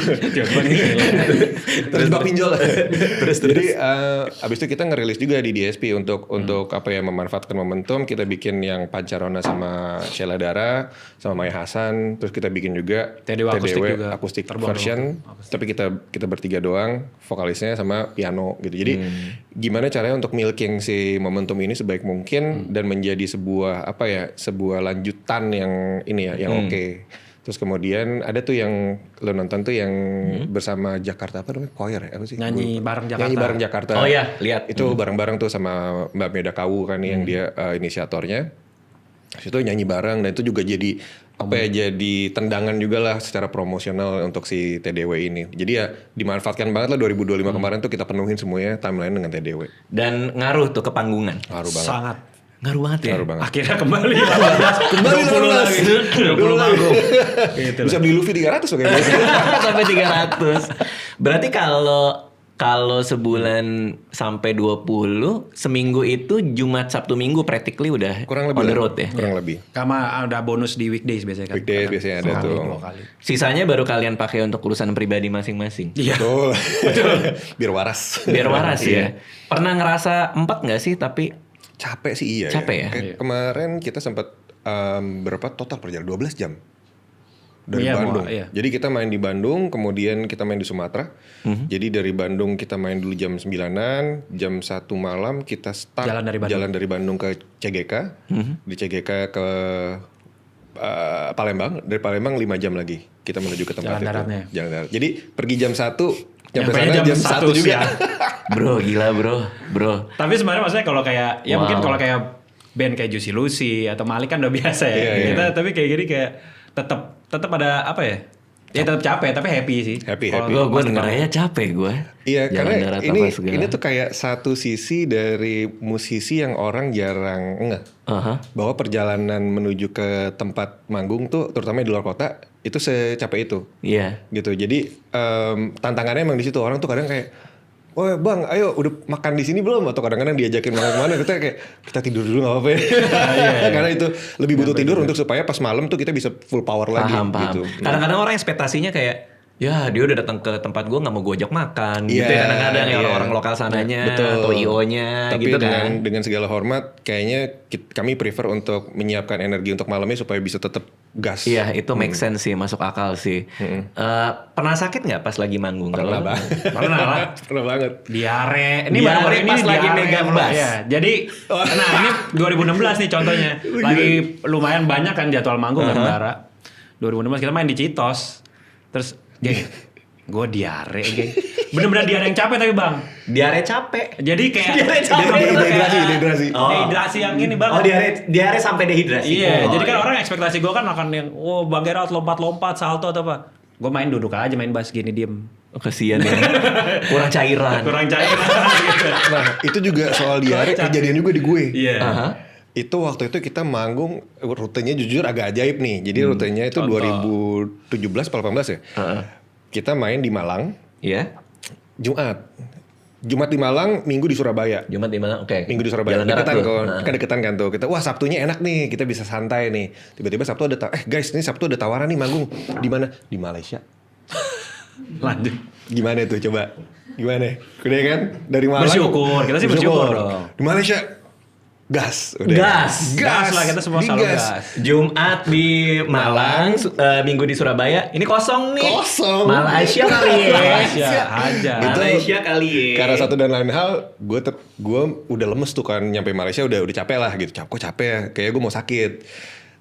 terus bak pinjol. Terus. Jadi abis itu kita ngerilis juga di DSP untuk apa ya memanfaatkan momentum. Kita bikin yang Pancarona sama Sheila Dara sama Maya Hasan. Terus kita bikin juga TDW akustik version. Tapi kita bertiga doang, vokalisnya sama piano gitu. Jadi gimana caranya untuk milking si momentum ini sebaik mungkin dan menjadi sebuah lanjutan yang ini ya, yang oke. Terus kemudian ada tuh yang lo nonton tuh yang bersama Jakarta apa namanya? Choir ya? Apa sih? Nyanyi bareng Jakarta. Oh iya, lihat. Itu bareng-bareng tuh sama Mbak Meda Kawu kan yang dia inisiatornya. Itu nyanyi bareng dan itu juga jadi jadi tendangan juga lah secara promosional untuk si TDW ini. Jadi ya dimanfaatkan banget lah 2025 kemarin tuh kita penuhin semuanya timeline dengan TDW. Dan ngaruh tuh ke panggungan. Ngaruh banget. Sangat. Ngaruh banget ya. Ngaruh banget. Akhirnya kembali 20 lagi. 20 manggung. Gitu. Bisa beli Luffy 300 oke. Sampai 300. Berarti kalau sebulan sampai 20, seminggu itu Jumat, Sabtu, Minggu practically udah Kurang lebih on the road ya? Kurang lebih. Sama ada bonus di weekdays biasanya kan. Weekdays biasanya ada tuh. 2 kali. Sisanya baru kalian pakai untuk urusan pribadi masing-masing? Iya. Betul. Biar waras. Biar waras ya? Pernah ngerasa 4 nggak sih tapi? Capek sih iya. Capek ya? Kayak kemarin kita sempat berapa total perjalanan 12 jam. Dari Bandung. Jadi kita main di Bandung, kemudian kita main di Sumatera. Jadi dari Bandung kita main dulu jam 9-an, jam 1 malam kita start jalan dari Bandung ke CGK. Di CGK ke Palembang, dari Palembang 5 jam lagi kita menuju ke tempat jalan itu. Daratnya. Jalan darat. Jadi pergi jam 1, nyampe Nyampe sana jam 1 juga. Bro, gila bro. Tapi sebenarnya maksudnya kalau kayak mungkin kalau kayak band kayak Juicy Lucy atau Malik kan udah biasa ya. Kita tapi kayak gini kayak tetap ada apa ya? Ya tetap capek tapi happy sih. Happy. Gue dengernya capek gue. Iya karena ini tuh kayak satu sisi dari musisi yang orang jarang ngeh. Bahwa perjalanan menuju ke tempat manggung tuh terutama di luar kota itu secapek itu. Iya. Gitu. Jadi tantangannya emang di situ orang tuh kadang kayak oh bang, ayo udah makan di sini belum? Atau kadang-kadang diajakin makan kemana? Kita tidur dulu nggak apa-apa ya. Karena itu lebih butuh tidur untuk supaya pas malam tuh kita bisa full power lagi. Paham. Gitu. Kadang-kadang orang ekspektasinya kayak, ya dia udah datang ke tempat gue nggak mau gue ajak makan. Gitu ya kadang-kadang ya orang-orang lokal sananya atau IO-nya. Tapi gitu dengan segala hormat, kayaknya kami prefer untuk menyiapkan energi untuk malamnya supaya bisa tetap gas. Iya, itu make sense sih, masuk akal sih. Pernah sakit nggak pas lagi manggung? Pernah banget. Diare. Ini baru-baru ini pas lagi megang bass. Ya. Jadi, nah ini 2016 nih contohnya. Lagi lumayan banyak kan jadwal manggung kan Bara. 2016 kita main di Citos. Terus, gue diare, geng. Bener-bener diare yang capek tapi bang. Diare capek. Jadi kayak dehidrasi. Dehidrasi yang ini banget. Oh diare sampai dehidrasi. Iya. Jadi kan orang ekspektasi gue kan akan yang Bang Gerald lompat-lompat salto atau apa. Gue main duduk aja main bass gini diem. Oh, kasian ya. Kurang cairan. Gitu. Nah itu juga soal diare kejadian juga di gue. Iya. Itu waktu itu kita manggung rutenya jujur agak ajaib nih. Jadi rutenya itu 2017 atau 18 ya. Kita main di Malang. Iya. Jumat di Malang, Minggu di Surabaya. Jumat di Malang, oke. Minggu di Surabaya. Deketan kan tuh. Kita wah Sabtunya enak nih, kita bisa santai nih. Tiba-tiba Sabtu ada guys, ini Sabtu ada tawaran nih manggung. Di mana? Di Malaysia. Lanjut. Gimana tuh coba? Gimana? Udah kan? Dari Malang. Bersyukur, kita sih bersyukur dong. Di Malaysia. gas. Gas lah, kita semua selalu gas. Jumat di Malang, Minggu di Surabaya. Ini kosong nih. Kosong. Malaysia kali ya. Malaysia aja. Malaysia kali ya. Karena satu dan lain hal, gue udah lemes tuh kan, nyampe Malaysia udah capek lah gitu. Kok capek ya? Kayak gue mau sakit.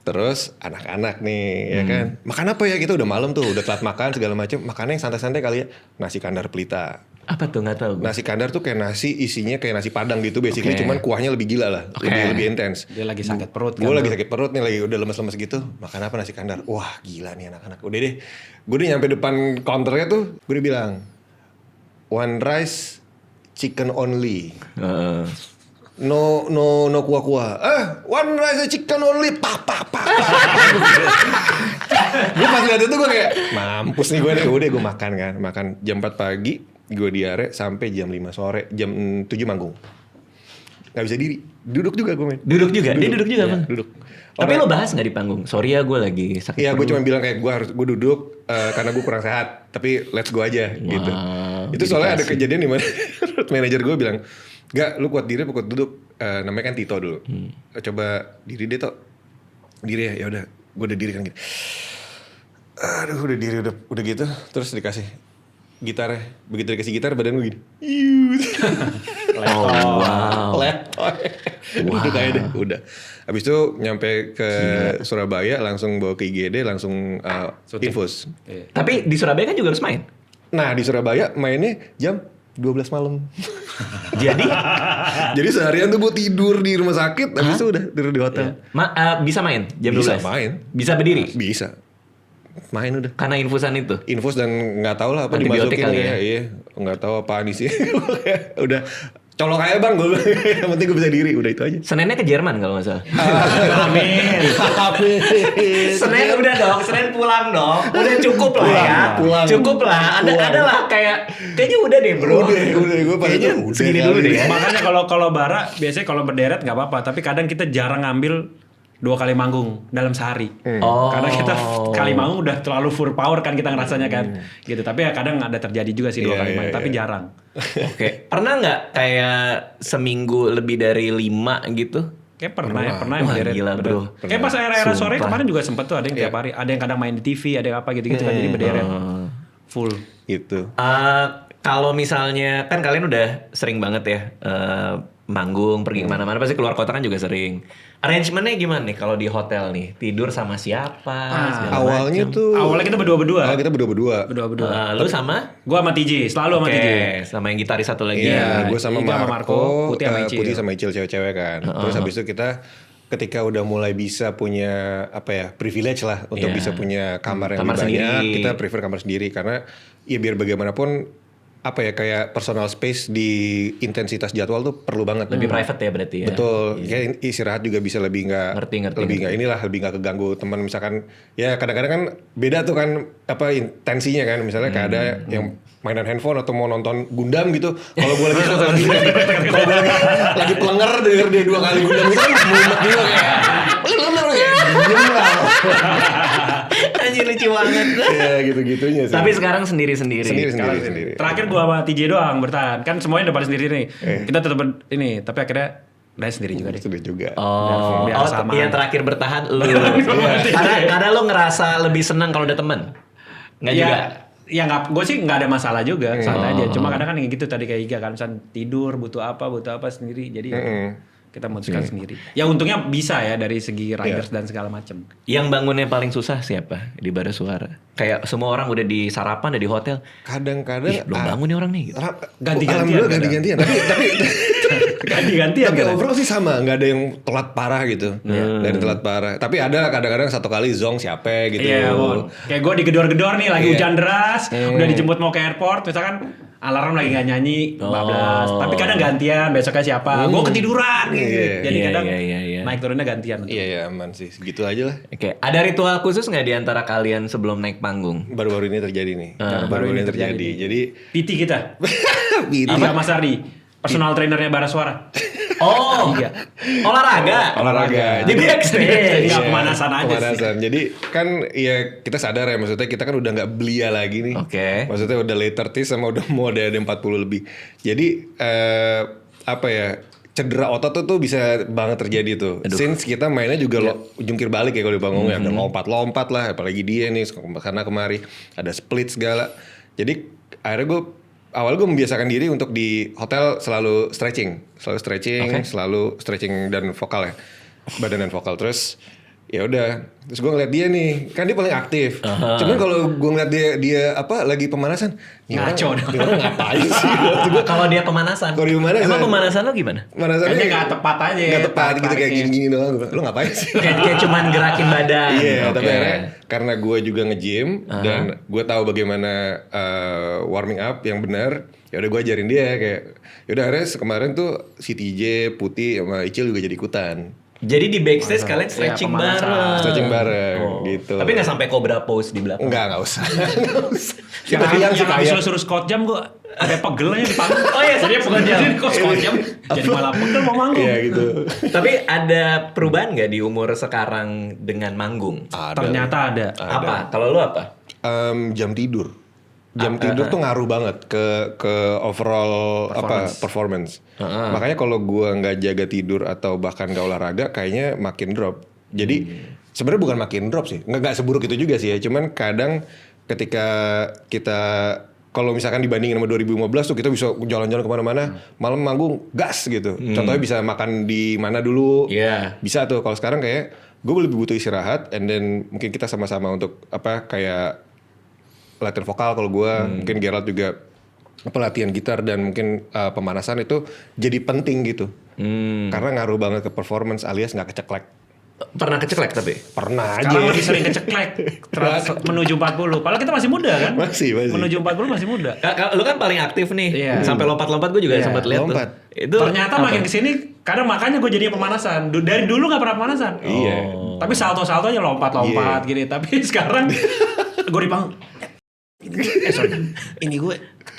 Terus anak-anak nih, ya kan. Makan apa ya? Kita udah malam tuh, udah telat makan segala macam. Makannya yang santai-santai kali ya. Nasi kandar pelita. Apa tuh, nggak tahu. Nasi kandar tuh kayak nasi isinya kayak nasi padang gitu basically, cuman kuahnya lebih gila lah, lebih intens. Dia lagi sakit perut kan. Gue lagi sakit perut nih, lagi udah lemes-lemes gitu. Makan apa nasi kandar? Wah gila nih anak-anak. Udah deh, gue udah nyampe depan counternya tuh, gue udah bilang one rice chicken only. No kuah-kuah. One rice chicken only. Pak. Gue pas lihat itu gue kayak mampus nih gue nih. Udah gue makan kan. Makan jam 4 pagi. Gue diare sampai jam 5 sore. Jam 7 manggung. Gak bisa diri. Duduk juga gue men. Duduk juga? Dia duduk juga bang? Duduk. Tapi lo bahas gak di panggung? Sorry ya gue lagi sakit. Iya gue cuma bilang kayak gue duduk karena gue kurang sehat. Tapi let's go aja gitu. Itu soalnya ada kejadian di mana manajer gue bilang, "Gak, lu kuat diri apa kuat duduk?" Namanya kan Tito dulu. Coba diri deh Tok. Diri ya udah. Gue udah diri kan gitu. Aduh udah diri udah gitu. Terus dikasih gitarnya. Begitu dikasih gitar badan gue gini. Wow. Udah kayak deh. Udah. Habis itu nyampe ke Surabaya langsung bawa ke IGD langsung infus. Tapi di Surabaya kan juga harus main. Nah di Surabaya mainnya jam 12 malam. Jadi seharian tuh gue tidur di rumah sakit, habis itu udah tidur di hotel. Bisa main jam 12? Bisa main. Bisa berdiri? Bisa. Main udah. Karena infusan itu? Infus dan nggak tahu lah apa Antibiotik dimasukin kali ya? Iya, nggak tahu apaan isi. Udah colok aja bang, gue yang penting gue bisa diri, udah itu aja. Seninnya ke Jerman kalau nggak salah. Amin. Senin udah dong, Senin pulang dong. Udah cukup lah ya. Pulang. Cukup lah. Ada lah kayaknya udah deh bro. Udah gue pas Kayaknya itu segini dulu deh ya. Makanya kalau bara biasanya kalau berderet nggak apa-apa, tapi kadang kita jarang ngambil 2 kali manggung dalam sehari. Karena kita kali manggung udah terlalu full power kan kita ngerasanya kan. Gitu. Tapi ya kadang ada terjadi juga sih 2 kali manggung, tapi jarang. Oke. Pernah nggak kayak seminggu lebih dari 5 gitu? Kayak pernah yang Wah, berderet. gila, bro. Kayak pas era-era sore Sumpah. kemarin juga sempet tuh ada yang tiap hari. Ada yang kadang main di TV, ada yang apa gitu-gitu kan. Jadi berderet. Full. Gitu. Kalau misalnya kan kalian udah sering banget ya manggung, pergi kemana-mana, pasti keluar kota kan juga sering. Arrangementnya gimana nih kalau di hotel nih? Tidur sama siapa? segala Awalnya macem? tuh. Awalnya kita berdua-berdua. Kita berdua-berdua. Lu sama? Gua sama TJ, selalu sama TJ. Sama yang gitaris satu lagi. Iya, gue sama Iga sama Marco, Putih sama Icil. Putih sama Icil cewek-cewek kan. Terus habis itu kita ketika udah mulai bisa punya privilege lah untuk bisa punya kamar yang Kamar lebih banyak, sendiri. kita prefer kamar sendiri karena ya biar bagaimanapun kayak personal space di intensitas jadwal tuh perlu banget. Lebih private ya berarti ya. Betul, kayak istirahat juga bisa lebih nggak lebih nggak keganggu teman misalkan ya kadang-kadang kan beda tuh kan intensinya kan misalnya kayak ada yang mainan handphone atau mau nonton Gundam gitu kalau gue lagi lagi pelenger denger dia 2 kali Gundam itu kan mumet juga kayak Anjir lucu banget. ya gitu-gitunya sih. Tapi sekarang sendiri-sendiri. Sendiri. Terakhir gua sama TJ doang bertahan. Kan semuanya udah pada sendiri nih. Kita tetap ini, tapi akhirnya udah sendiri juga deh. Sudah juga. Biar sama. Yang terakhir bertahan lu. Karena lu ngerasa lebih senang kalau ada teman. Nggak juga. Ya nggak, gue sih nggak ada masalah juga, santai aja. Cuma kadang kan kayak gitu tadi kayak Iga kan, misal tidur butuh apa sendiri, jadi kita memutuskan sendiri. Ya untungnya bisa ya dari segi riders dan segala macam. Yang bangunnya paling susah siapa di Bara Suara? Kayak semua orang udah di sarapan, udah di hotel. Kadang-kadang Belum bangun nih orang nih. Gitu. Ganti-gantian. Tapi Ganti-gantian tapi kan. overall sih sama, nggak ada yang telat parah gitu. Nggak ada yang telat parah. Tapi ada kadang-kadang satu kali zong siapa gitu. Iya, kayak gue digedor-gedor nih lagi hujan deras, udah dijemput mau ke airport, misalkan alarm lagi nggak nyanyi, bablas. Tapi kadang gantian, besoknya siapa? Gue ketiduran. Jadi kadang naik turunnya gantian. Iya aman sih, segitu aja lah. Oke, ada ritual khusus nggak di antara kalian sebelum naik panggung? Baru-baru ini terjadi nih. Baru ini terjadi. Jadi PT kita. PT. Iga Mas Ardi, personal trainernya Bara Suara. Oh, olahraga. Jadi backstage. Nggak pemanasan aja Pemanasan. Jadi kan ya kita sadar ya maksudnya kita kan udah nggak belia lagi nih. Oke. Maksudnya udah late 30 sama udah mau ada 40 lebih. Jadi cedera otot tuh bisa banget terjadi tuh. Since kita mainnya juga jungkir balik ya kalau di panggung ada lompat-lompat lah, apalagi dia nih karena kemari ada split segala. Jadi akhirnya awalnya gue membiasakan diri untuk di hotel selalu stretching dan vokal ya, badan dan vokal. Terus ya udah, terus gue ngeliat dia nih, kan dia paling aktif. Cuman kalau gue ngeliat dia lagi pemanasan, ngaco dong. Dia orang ngapain sih? Kalau dia pemanasan. Emang pemanasan lo gimana? Pemanasannya nggak tepat aja. Nggak tepat gitu, kayak gini-gini doang. Lo ngapain sih? Kayak cuman gerakin badan. Iya, tapi akhirnya karena gue juga nge-gym dan gue tahu bagaimana warming up yang benar. Ya udah gue ajarin dia kayak, yaudah akhirnya kemarin tuh si TJ, Putih sama Icil juga jadi ikutan. Jadi di backstage kalian stretching bareng. Stretching bareng gitu. Tapi gak sampai cobra pose di belakang? Enggak usah. Yang habis lo suruh squat jam gue ada pegelnya di panggung. Oh iya, jadi squat jam. Jadi malah pegel mau manggung. Iya gitu. Tapi ada perubahan gak di umur sekarang dengan manggung? Ternyata ada. Apa? Kalau lu apa? Jam tidur. Jam tidur tuh ngaruh banget ke overall performance. Makanya kalau gua nggak jaga tidur atau bahkan nggak olahraga, kayaknya makin drop. Jadi sebenarnya bukan makin drop sih, nggak seburuk itu juga sih ya. Cuman kadang ketika kita kalau misalkan dibandingin sama 2015 tuh kita bisa jalan-jalan kemana-mana, malam manggung gas gitu. Contohnya bisa makan di mana dulu, bisa tuh. Kalau sekarang kayak gue lebih butuh istirahat, and then mungkin kita sama-sama untuk kayak latihan vokal kalau gue, mungkin Gerald juga pelatihan gitar dan mungkin pemanasan itu jadi penting gitu. Karena ngaruh banget ke performance alias nggak keceklek. Pernah keceklek tapi? Pernah aja. Sekarang lebih sering keceklek menuju 40. Padahal kita masih muda kan? Masih. Menuju 40 masih muda. Lu kan paling aktif nih. Sampai lompat-lompat gue juga sempat lihat tuh. Itu ternyata makin kesini, kadang makanya gue jadi pemanasan. Dari dulu gak pernah pemanasan. Iya. Tapi salto-salto aja lompat-lompat gini. Tapi sekarang gue di panggung. Ini gue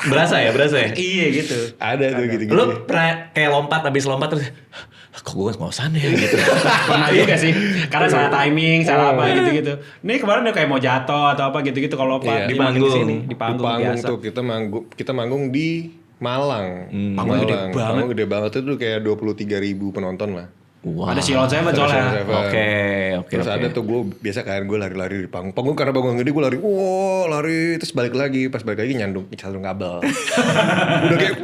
berasa ya? Iya gitu. Ada tuh gitu-gitu. Lu pernah kayak habis lompat terus kok gue ngos-ngosan ya gitu. Pernah juga sih. Karena salah timing, salah apa gitu-gitu. Ini kemarin udah kayak mau jatuh atau apa gitu-gitu kalau lompat di panggung. Di panggung biasa. Tuh kita manggung di Malang. Panggung gede banget. Itu tuh kayak 23.000 penonton lah. Wow. Ada Silon Seven soalnya. Oke. Terus ada tuh gue biasa kan gue lari-lari di panggung. Panggung karena bangun gede gue lari terus balik lagi. Pas balik lagi nyandung kabel. Udah kayak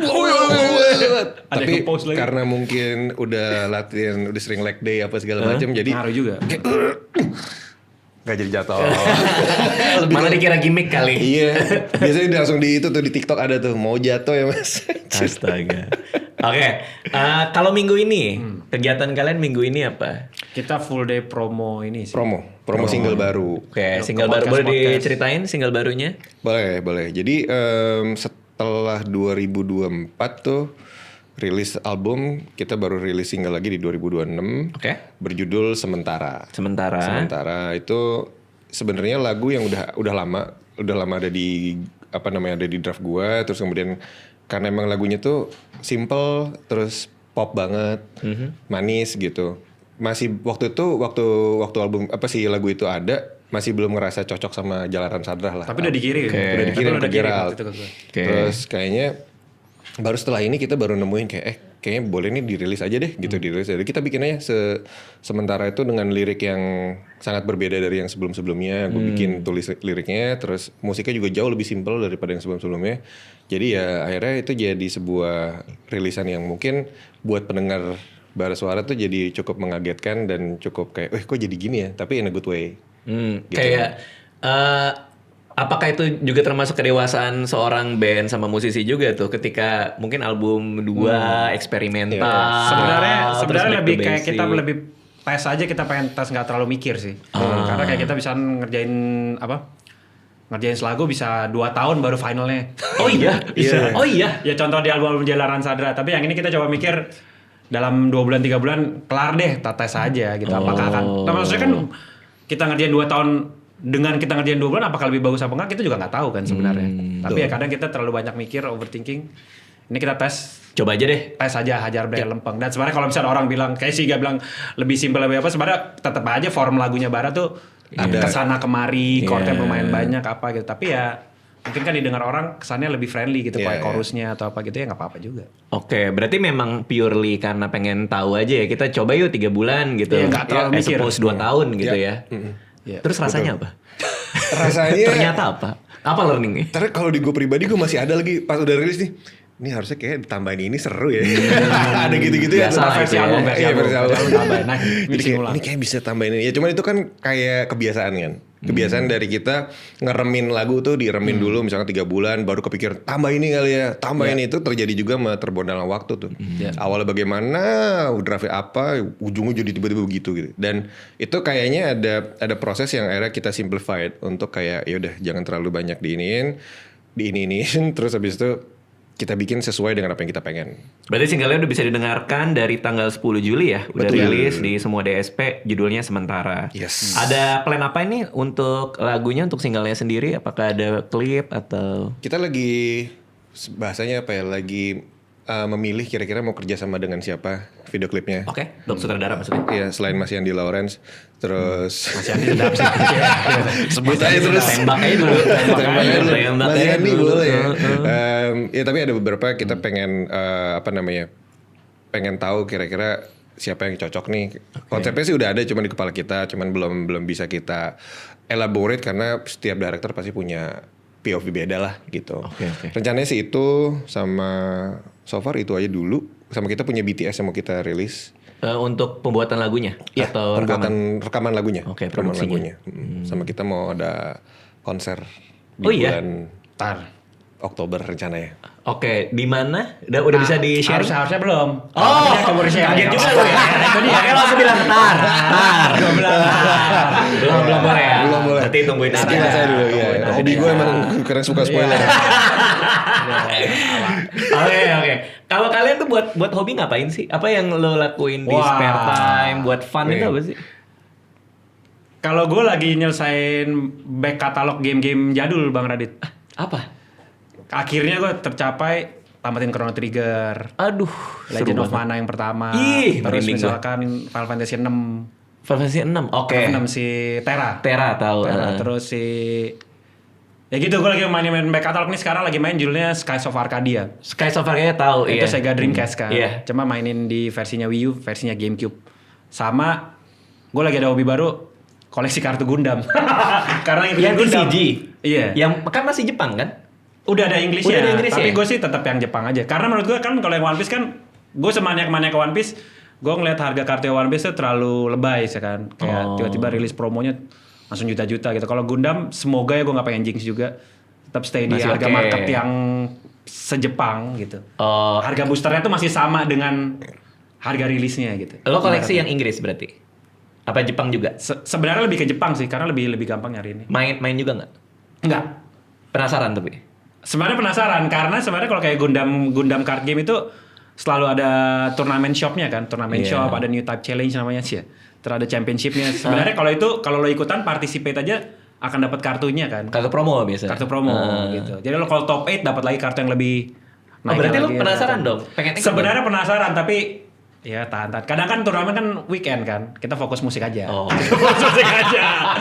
tapi karena mungkin udah latihan, udah sering leg day apa segala macam, jadi ngaruh juga. Gak jadi jatuh. Malah dikira gimmick kali. Iya. Biasanya langsung di itu tuh di TikTok ada tuh mau jatuh ya mas. Astaga. Oke. Kalau minggu ini kegiatan kalian minggu ini apa? Kita full day promo ini sih. Promo single baru. Oke, single baru boleh diceritain single barunya? Boleh. Jadi setelah 2024 tuh rilis album, kita baru rilis single lagi di 2026. Oke. Berjudul Sementara itu sebenarnya lagu yang udah lama ada di ada di draft gua, terus kemudian karena emang lagunya tuh simple terus pop banget, manis gitu. Masih waktu album lagu itu ada, masih belum ngerasa cocok sama Jalanan Sadrah lah. Tapi udah dikirim. Udah dikirim ke Gerald. Okay. Terus kayaknya baru setelah ini kita baru nemuin kayaknya boleh nih dirilis aja deh gitu, dirilis. Jadi kita bikin aja sementara itu dengan lirik yang sangat berbeda dari yang sebelum-sebelumnya. Gue bikin tulis liriknya, terus musiknya juga jauh lebih simpel daripada yang sebelum-sebelumnya. Jadi ya akhirnya itu jadi sebuah rilisan yang mungkin buat pendengar Bara Suara tuh jadi cukup mengagetkan dan cukup kayak, kok jadi gini ya? Tapi in a good way. Gitu. Kayak apakah itu juga termasuk kedewasaan seorang band sama musisi juga tuh ketika mungkin album 2 eksperimental. Sebenarnya lebih kayak kita lebih tes aja, kita pengen tes nggak terlalu mikir sih. Karena kayak kita bisa ngerjain selagu bisa 2 tahun baru finalnya. Oh iya, bisa. Oh iya. Ya contoh di album Jalanan Sadra. Tapi yang ini kita coba mikir dalam 2 bulan 3 bulan kelar deh, tes aja gitu. Apakah akan? Nah, maksudnya kan kita ngerjain 2 tahun. Dengan kita ngerjain 2 bulan apakah lebih bagus apa enggak, kita juga nggak tahu kan sebenarnya. Tapi ya kadang kita terlalu banyak mikir, overthinking. Ini kita tes. Coba aja deh. Tes aja, hajar brand lempeng. Dan sebenarnya kalau misalnya orang bilang, kayak Siga bilang lebih simpel lebih apa, sebenarnya tetap aja form lagunya Bara tuh ada kesana kemari, chordnya lumayan banyak apa gitu. Tapi ya mungkin kan didengar orang kesannya lebih friendly gitu, Iya, pakai chorusnya atau apa gitu ya nggak apa-apa juga. Oke, berarti memang purely karena pengen tahu aja ya. Kita coba yuk 3 bulan gitu. Iya, nggak terlalu As mikir. opposed 2 tahun gitu Iya. ya. Iya. Terus rasanya apa? Rasanya Ternyata apa? Apa learningnya? Terus kalau di gue pribadi gue masih ada lagi pas udah rilis nih. Ini harusnya kayak ditambahin ini seru ya. Ada gitu-gitu ya. Biasa lah versi itu ya. album, versi Iya, album. versi album. Tambahin, nah, Jadi mixing kayak, ulang. ini kayak bisa tambahin ini. Ya cuman itu kan kayak kebiasaan kan. Kebiasaan dari kita ngeremin lagu tuh diremin dulu misalnya 3 bulan baru kepikir tambah ini kali ya. Tambah ini itu terjadi juga sama terbondal waktu tuh. Awalnya bagaimana, draftnya apa, ujungnya jadi tiba-tiba begitu gitu. Dan itu kayaknya ada proses yang akhirnya kita simplified untuk kayak ya udah jangan terlalu banyak diiniin terus habis itu kita bikin sesuai dengan apa yang kita pengen. Berarti singlenya udah bisa didengarkan dari tanggal 10 Juli ya. Udah Betul. rilis di semua DSP, judulnya Sementara. Yes. Ada plan apa ini untuk lagunya, untuk singlenya sendiri? Apakah ada klip atau... Kita lagi bahasanya apa ya? Lagi memilih kira-kira mau kerja sama dengan siapa video klipnya. Oke, Dok Sutradara maksudnya? Iya, selain Mas Yandi Lawrence, terus Masih ada sedap sih. sebut aja terus. Tembak aja dulu. Mas Yandi boleh ya. Ya tapi ada beberapa kita pengen pengen tahu kira-kira siapa yang cocok nih. Konsepnya sih udah ada, cuman di kepala kita, cuman belum bisa kita elaborate karena setiap director pasti punya POV beda lah gitu. Oke. Rencananya sih itu sama so far itu aja dulu. Sama kita punya BTS yang mau kita rilis. Untuk pembuatan lagunya? Iya, Atau rekaman lagunya. Oke, rekaman produksinya. lagunya. Sama kita mau ada konser di Oh iya? bulan Oktober rencananya. Oke, di mana? Udah bisa di-share? Harusnya belum. Oh, kaget juga lu ya. Itu dia. Oke, langsung bilang tar. Belum boleh ya. Belum boleh. Berarti tungguin aja. Sekilas saya dulu ya. Hobi gue emang karena suka spoiler. Oke. Kalau kalian tuh buat hobi ngapain sih? Apa yang lo lakuin di Wah. spare time, buat fun itu apa sih? Kalau gue lagi nyelesain back katalog game-game jadul Bang Radit. Apa? Akhirnya gue tercapai tamatin Chrono Trigger, Aduh, Legend seru of banget. Mana yang pertama, Ih, terus merinding misalkan Final Fantasy 6, Final Fantasy 6. Oke. 6 si Terra. Terra tahu. Terus si ya gitu gue lagi main back catalog nih sekarang lagi main judulnya Skies of Arcadia. Skies of Arcadia tahu, Itu iya. Sega Dreamcast kan. Iya. Cuma mainin di versinya Wii U, versinya GameCube. Sama gue lagi ada hobi baru koleksi kartu Gundam. Karena Yang Gundam. TCG. Iya. Yang kan masih Jepang kan? Udah ada Inggrisnya. Udah ada Inggrisnya Tapi ya? gue sih tetap yang Jepang aja. Karena menurut gue kan kalau yang One Piece kan gue semaniak-maniak ke One Piece, gue ngeliat harga kartu One Piece tuh terlalu lebay sih kan. Kayak tiba-tiba rilis promonya langsung juta-juta gitu. Kalau Gundam semoga ya gue nggak pengen jinx juga. Tetap stay di Masih harga oke. market yang sejepang gitu. Oh, Harga boosternya tuh masih sama dengan harga rilisnya gitu. lo koleksi yang Inggris berarti? Apa Jepang juga? Sebenarnya lebih ke Jepang sih karena lebih gampang nyari ini. Main juga nggak? Enggak. Penasaran tapi? Sebenarnya penasaran karena sebenarnya kalau kayak Gundam card game itu selalu ada turnamen shopnya kan, turnamen Iya. shop, ada new type challenge namanya sih ya. Terus ada championshipnya. Sebenarnya kalau lo ikutan participate aja akan dapat kartunya kan. Kartu promo biasa. Kartu promo gitu. Jadi lo kalau top 8 dapat lagi kartu yang lebih Oh, berarti lo lagi, penasaran gitu. dong? Pengen ikut Sebenarnya penasaran tapi ya tahan. Kadang kan turnamen kan weekend kan. Kita fokus musik aja. Oh. Fokus musik aja.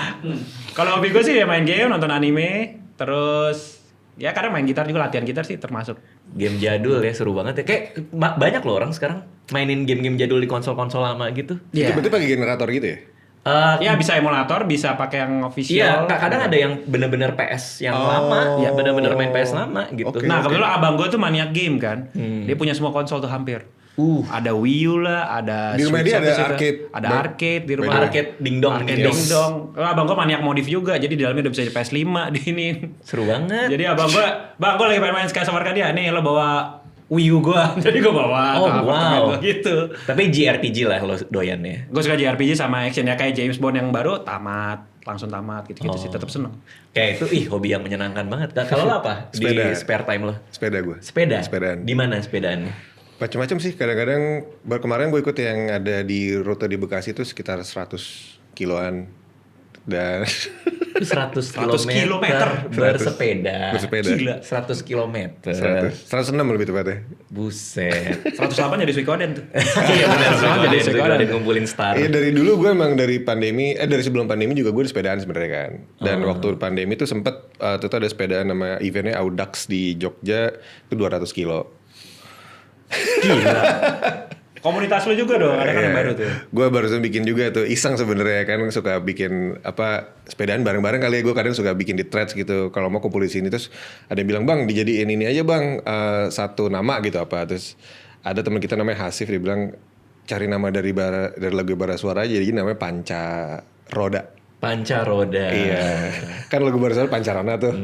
Kalau hobi gue sih ya main game, nonton anime, terus ya kadang main gitar juga, latihan gitar sih termasuk. Game jadul ya, seru banget ya. Kayak banyak loh orang sekarang mainin game-game jadul di konsol-konsol lama gitu. Itu Iya. berarti pakai generator gitu ya? Ya bisa emulator, bisa pakai yang Iya, official. kadang ada yang bener-bener PS yang lama, ya bener-bener main PS lama gitu. Oke. Nah kebetulan abang gue tuh maniak game kan. Dia punya semua konsol tuh hampir. Ada Wii U lah, ada Di rumah Switch dia ada apa sih itu. arcade. Ada arcade di rumah. Arcade dingdong Arcade gitu. dingdong. Abang gue maniak modif juga, jadi di dalamnya udah bisa di PS5 di ini. Seru banget. Jadi abang gue lagi main Skies of Arcadia, nih lo bawa Wii U gue, jadi gue bawa Oh, ke apartemen wow. gua gitu. Tapi JRPG lah lo doyannya. Gue suka JRPG sama action ya, kayak James Bond yang baru langsung tamat gitu-gitu sih, tetap seneng. Kayak itu hobi yang menyenangkan banget. Kalau lo apa di Sepeda. spare time lo? Sepeda gue. Sepeda? Sepedaan. Di mana sepedaannya? Macam-macam sih. Kadang-kadang kemarin gue ikut yang ada di rute di Bekasi itu sekitar 100 kiloan. Dan kilometer bersepeda. Gila. 100 kilometer. 106 lebih tepatnya. Buset. 108 jadi Suikoden tuh. Iya benar. Jadi Suikoden ngumpulin star. Iya dari dulu gue emang dari sebelum pandemi juga gue di sepedaan sebenarnya kan. Dan waktu pandemi tuh sempet tuh ada sepedaan nama eventnya Audax di Jogja itu 200 kilo. Gila. Komunitas lu juga dong, ada kan yang baru tuh. Gue barusan bikin juga tuh, iseng sebenarnya kan suka bikin sepedaan bareng-bareng kali ya. Gue kadang suka bikin di threads gitu. Kalau mau kumpul di sini terus ada yang bilang, "Bang, dijadiin ini aja bang, satu nama gitu apa." Terus ada teman kita namanya Hasif, dia bilang cari nama dari lagu Bara Suara aja, jadi namanya Panca Roda. Pancaroda. Iya. Kan lagu Bara Suara Pancarona tuh.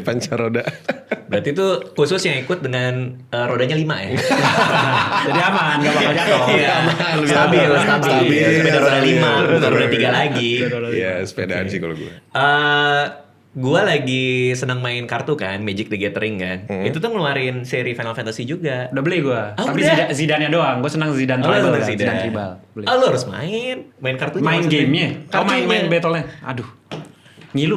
Pancaroda. Berarti itu khusus yang ikut dengan rodanya 5 ya? Jadi aman, gak bakal jatuh. Iya, aman. Stabil. Sepeda roda 5, bukan roda 3 lagi. Iya, sepedaan sih kalau gue. Gue lagi senang main kartu kan, Magic the Gathering kan. Itu tuh ngeluarin seri Final Fantasy juga. Udah beli gue. Oh, tapi udah? Zidane-nya doang. Gue senang Zidane Tribal. Zidane Tribal. Lo harus main kartunya. Main gamenya? Main battle-nya? Aduh. Ngilu.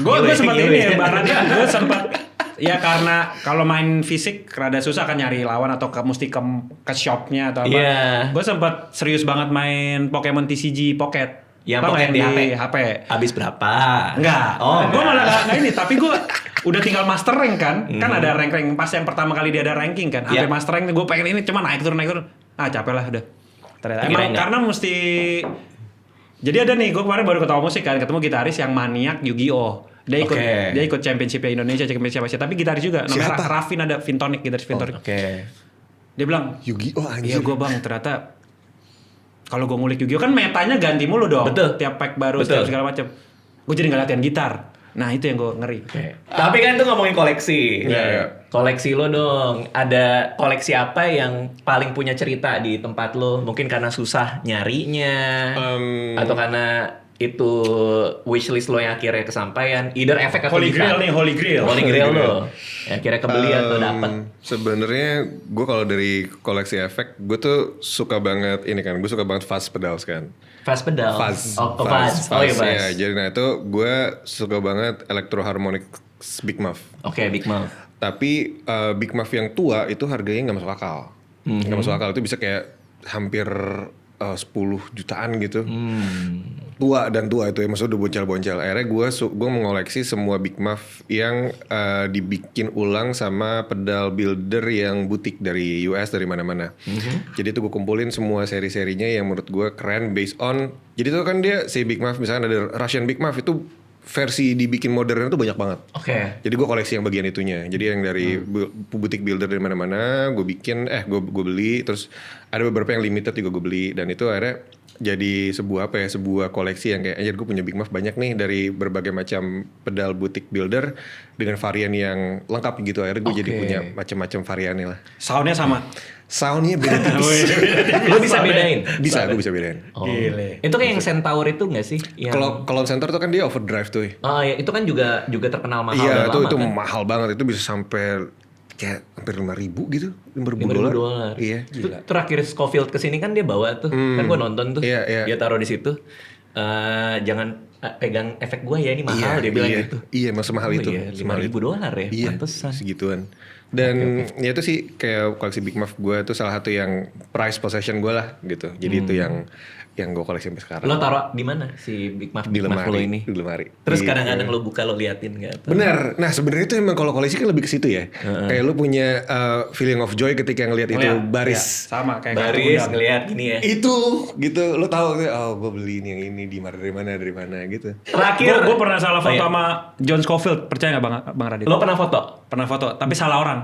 Gue sempat ini ya, gue sempat ya karena kalau main fisik rada susah kan nyari lawan atau mesti ke shopnya atau apa. Yeah. Gue sempat serius banget main Pokemon TCG Pocket. Yang Pocket di HP. Habis berapa? Enggak. Oh, gue malah nggak ini. Tapi gue udah tinggal master rank kan. Kan ada rank pas yang pertama kali dia ada ranking kan. Sampai master rank gue pengen ini cuma naik turun. Capek lah udah. Ternyata emang karena mesti. Jadi ada nih, gue kemarin baru ketemu musik kan, ketemu gitaris yang maniak Yu-Gi-Oh. Dia ikut championship Indonesia, championship Asia, tapi gitaris juga. Namanya Raffin, ada Vintonic, gitaris Vintonic. Dia bilang, Yu-Gi-Oh anjir. Iya gue bang, ternyata kalau gue ngulik Yu-Gi-Oh kan metanya ganti mulu dong. Betul. Tiap pack baru, setiap segala macam. Gue jadi nggak latihan gitar. Nah itu yang gue ngeri. Tapi kan itu ngomongin koleksi. Iya. Koleksi lo dong. Ada koleksi apa yang paling punya cerita di tempat lo? Mungkin karena susah nyarinya, atau karena itu wishlist lo yang akhirnya kesampaian. Either efek atau Holy Grail nih, Holy Grail. Holy Grail lo. Ya akhirnya kebeli atau dapat. Sebenarnya gue kalau dari koleksi efek, gue tuh suka banget ini kan. Gue suka banget fuzz pedals kan. Fuzz pedal. Fuzz. Fuzz. Oh iya fuzz. Ya, jadi nah itu gue suka banget Electro Harmonix Big Muff. Oke, Big Muff. Tapi Big Muff yang tua itu harganya nggak masuk akal. Nggak masuk akal, itu bisa kayak hampir 10 jutaan gitu. Tua itu ya, maksudnya udah boncel-boncel. Akhirnya gue mengoleksi semua Big Muff yang dibikin ulang sama pedal builder yang butik dari US, dari mana-mana. Jadi itu gue kumpulin semua seri-serinya yang menurut gue keren based on. Jadi itu kan dia si Big Muff, misalnya ada Russian Big Muff itu versi dibikin modern itu banyak banget. Jadi gue koleksi yang bagian itunya. Jadi yang dari butik builder dari mana-mana gue bikin, gue beli. Terus ada beberapa yang limited juga gue beli, dan itu akhirnya jadi sebuah koleksi yang kayak gue punya Big Muff banyak nih dari berbagai macam pedal butik builder dengan varian yang lengkap gitu. Akhirnya gue jadi punya macam-macam variannya lah. Soundnya sama. Soundnya beda tipis. Lo bisa bedain? Bisa, gue bisa bedain. Gile. Itu kayak yang Centaur itu nggak sih? Kalau Centaur tuh kan dia overdrive tuh. Oh ya, itu kan juga terkenal mahal. Iya, itu kan? mahal banget. Itu bisa sampai kayak hampir 5.000 gitu, $5.000. Iya. Itu terakhir Scofield kesini kan dia bawa tuh, kan gue nonton tuh, dia taruh di situ. Jangan pegang efek gue ya, ini mahal, dia bilang gitu. Iya, mahal itu. $5.000 ya, iya, pantesan. Segituan. Dan ya itu sih kayak koleksi Big Muff gue tuh salah satu yang prize possession gue lah gitu. Jadi itu yang gue koleksi sampai sekarang. Lo taruh di mana si Big Muff di lo ini? Di lemari. Terus kadang-kadang lo buka, lo liatin nggak? Bener. Nah sebenarnya itu emang kalau koleksi kan lebih ke situ ya. Kayak lo punya feeling of joy ketika ngelihat itu baris. Ya, sama kayak baris ngelihat gini ya. Itu gitu. Lo tahu gue beli ini yang ini dari mana gitu. Terakhir gue pernah salah foto sama John Scofield. Percaya nggak Bang Radit? Lo pernah foto? Pernah foto, tapi salah orang.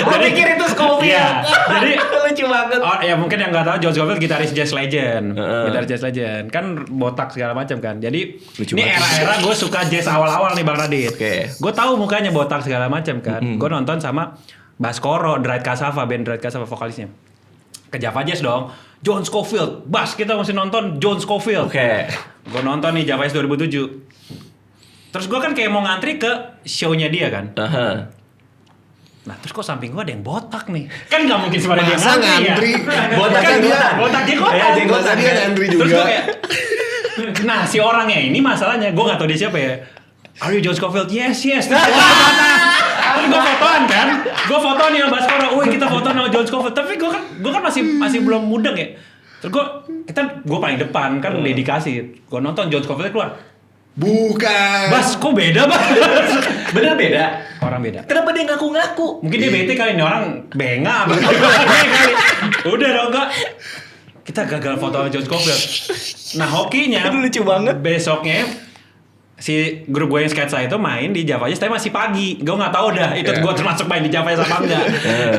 Gue pikir itu Scofield. Iya, jadi lucu banget. Oh ya mungkin yang nggak tahu, John Scofield gitaris jazz legend, gitaris jazz legend, kan botak segala macam kan. Jadi lucu ini era-era gue suka jazz awal-awal nih Bang Radit. Gue tahu mukanya botak segala macam kan. Gue nonton sama Baskoro, Dread Cassava, band Dread Cassava vokalisnya. Ke Java Jazz dong. John Scofield, Bas kita mesti nonton John Scofield. Gue nonton nih Java Jazz 2007. Terus gue kan kayak mau ngantri ke show-nya dia kan. Nah terus kok samping gue ada yang botak nih. Kan gak mungkin sebenarnya dia ngantri ya. Botaknya dia. Botak dia kok. Botak dia ngantri juga. Terus gue kayak Nah si orangnya ini masalahnya, gue nggak tahu dia siapa ya. Are you John Scofield? Yes. Terus gue fotoan kan, gue fotoan nih sama Baskoro. Wih kita fotoan sama John Scofield. Tapi gue kan masih belum mudeng ya. Terus gue paling depan kan dedikasi. Gue nonton John Scofield keluar. Bukan. Bas, kok beda Bas? Bener beda. Orang beda. Kenapa dia ngaku-ngaku? Mungkin dia bete kali, ini orang benga apa kali. Udah dong Kak. Kita gagal foto sama John Scofield. Nah hokinya Itu lucu banget. Besoknya si grup gue yang sketsa itu main di Java Jazz, tapi masih pagi. Gue nggak tahu dah itu gue termasuk main di Java Jazz apa enggak.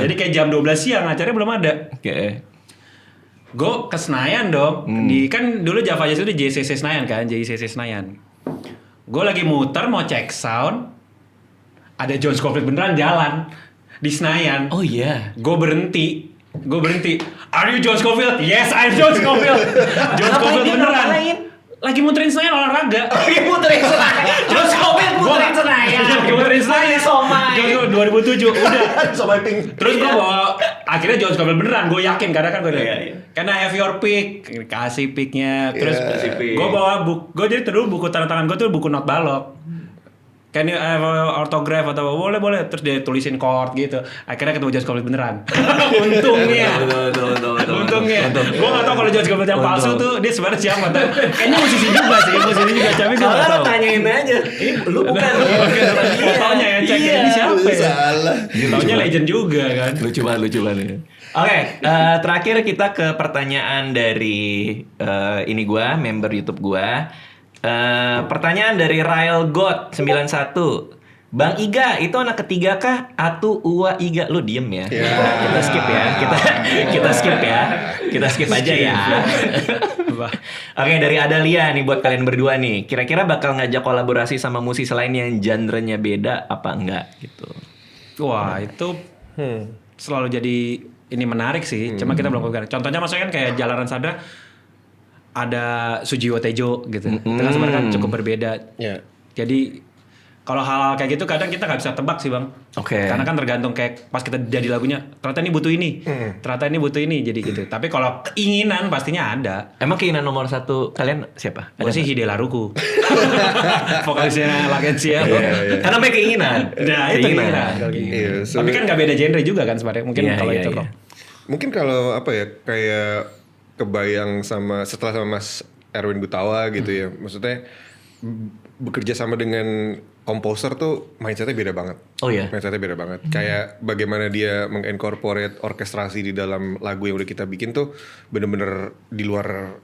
Jadi kayak jam 12 siang acaranya belum ada. Oke. Gue ke Senayan dong. Kan dulu Java Jazz itu di JCC Senayan kan, JCC Senayan. Gue lagi muter mau cek sound, ada John Scofield beneran jalan di Senayan. Oh iya. Gue berhenti. Are you John Scofield? Yes, I'm John Scofield. John Scofield beneran. Lagi muterin Senayan olahraga. Lagi muterin Senayan. John Scofield muterin Senayan. Lagi muterin Senayan. Somai. 2007 udah. Somai pink. Terus gue bawa, akhirnya John Scofield beneran. Gue yakin karena kan gue Iya. Can I have your pick? Kasih picknya. Terus kasih pick. gue bawa buku. Gue jadi dulu buku tanda tangan gue tuh buku not balok. Can you have autograph atau boleh. Terus dia tulisin chord gitu. Akhirnya ketemu John Scofield beneran. Untungnya. Untungnya. Gue gak tau kalau John Scofield yang palsu tuh dia sebenarnya siapa. Kayaknya musisi juga sih. Tapi gue gak tau. Tanyain aja. Lu bukan. Fotonya ya cek. Ini siapa ya? Salah. Taunya legend juga kan. Lucu banget. Oke, terakhir kita ke pertanyaan dari ini gua, member YouTube gua. Pertanyaan dari Rael God 91. Bang Iga, itu anak ketiga kah? Atu Uwa Iga. Lu diem ya. Kita skip ya. Kita skip ya. Kita skip aja ya. Oke, dari Adalia nih buat kalian berdua nih. Kira-kira bakal ngajak kolaborasi sama musisi lain yang genre-nya beda apa enggak gitu. Wah, itu selalu jadi ini menarik sih. Cuma kita belum kepikiran. Contohnya maksudnya kan kayak Jalanan Sadra ada Sujiwo Tejo gitu. Itu kan sebenarnya kan cukup berbeda. Ya. Jadi kalau hal kayak gitu kadang kita nggak bisa tebak sih Bang. Oke. Karena kan tergantung kayak pas kita jadi lagunya, ternyata ini butuh ini, ternyata ini butuh ini, jadi gitu. Tapi kalau keinginan pastinya ada. Emang keinginan nomor satu kalian siapa? Gue sih Hide Laruku. Vokalisnya Lagencia. Karena namanya keinginan. Nah itu keinginan. Iya, Tapi kan nggak beda genre juga kan sebenarnya. Mungkin kalau itu rock. Mungkin kalau apa ya, kayak kebayang setelah sama Mas Erwin Gutawa gitu ya. Maksudnya bekerja sama dengan komposer tuh mindsetnya beda banget. Oh iya. Mindsetnya beda banget. Kayak bagaimana dia mengincorporate orkestrasi di dalam lagu yang udah kita bikin tuh bener-bener di luar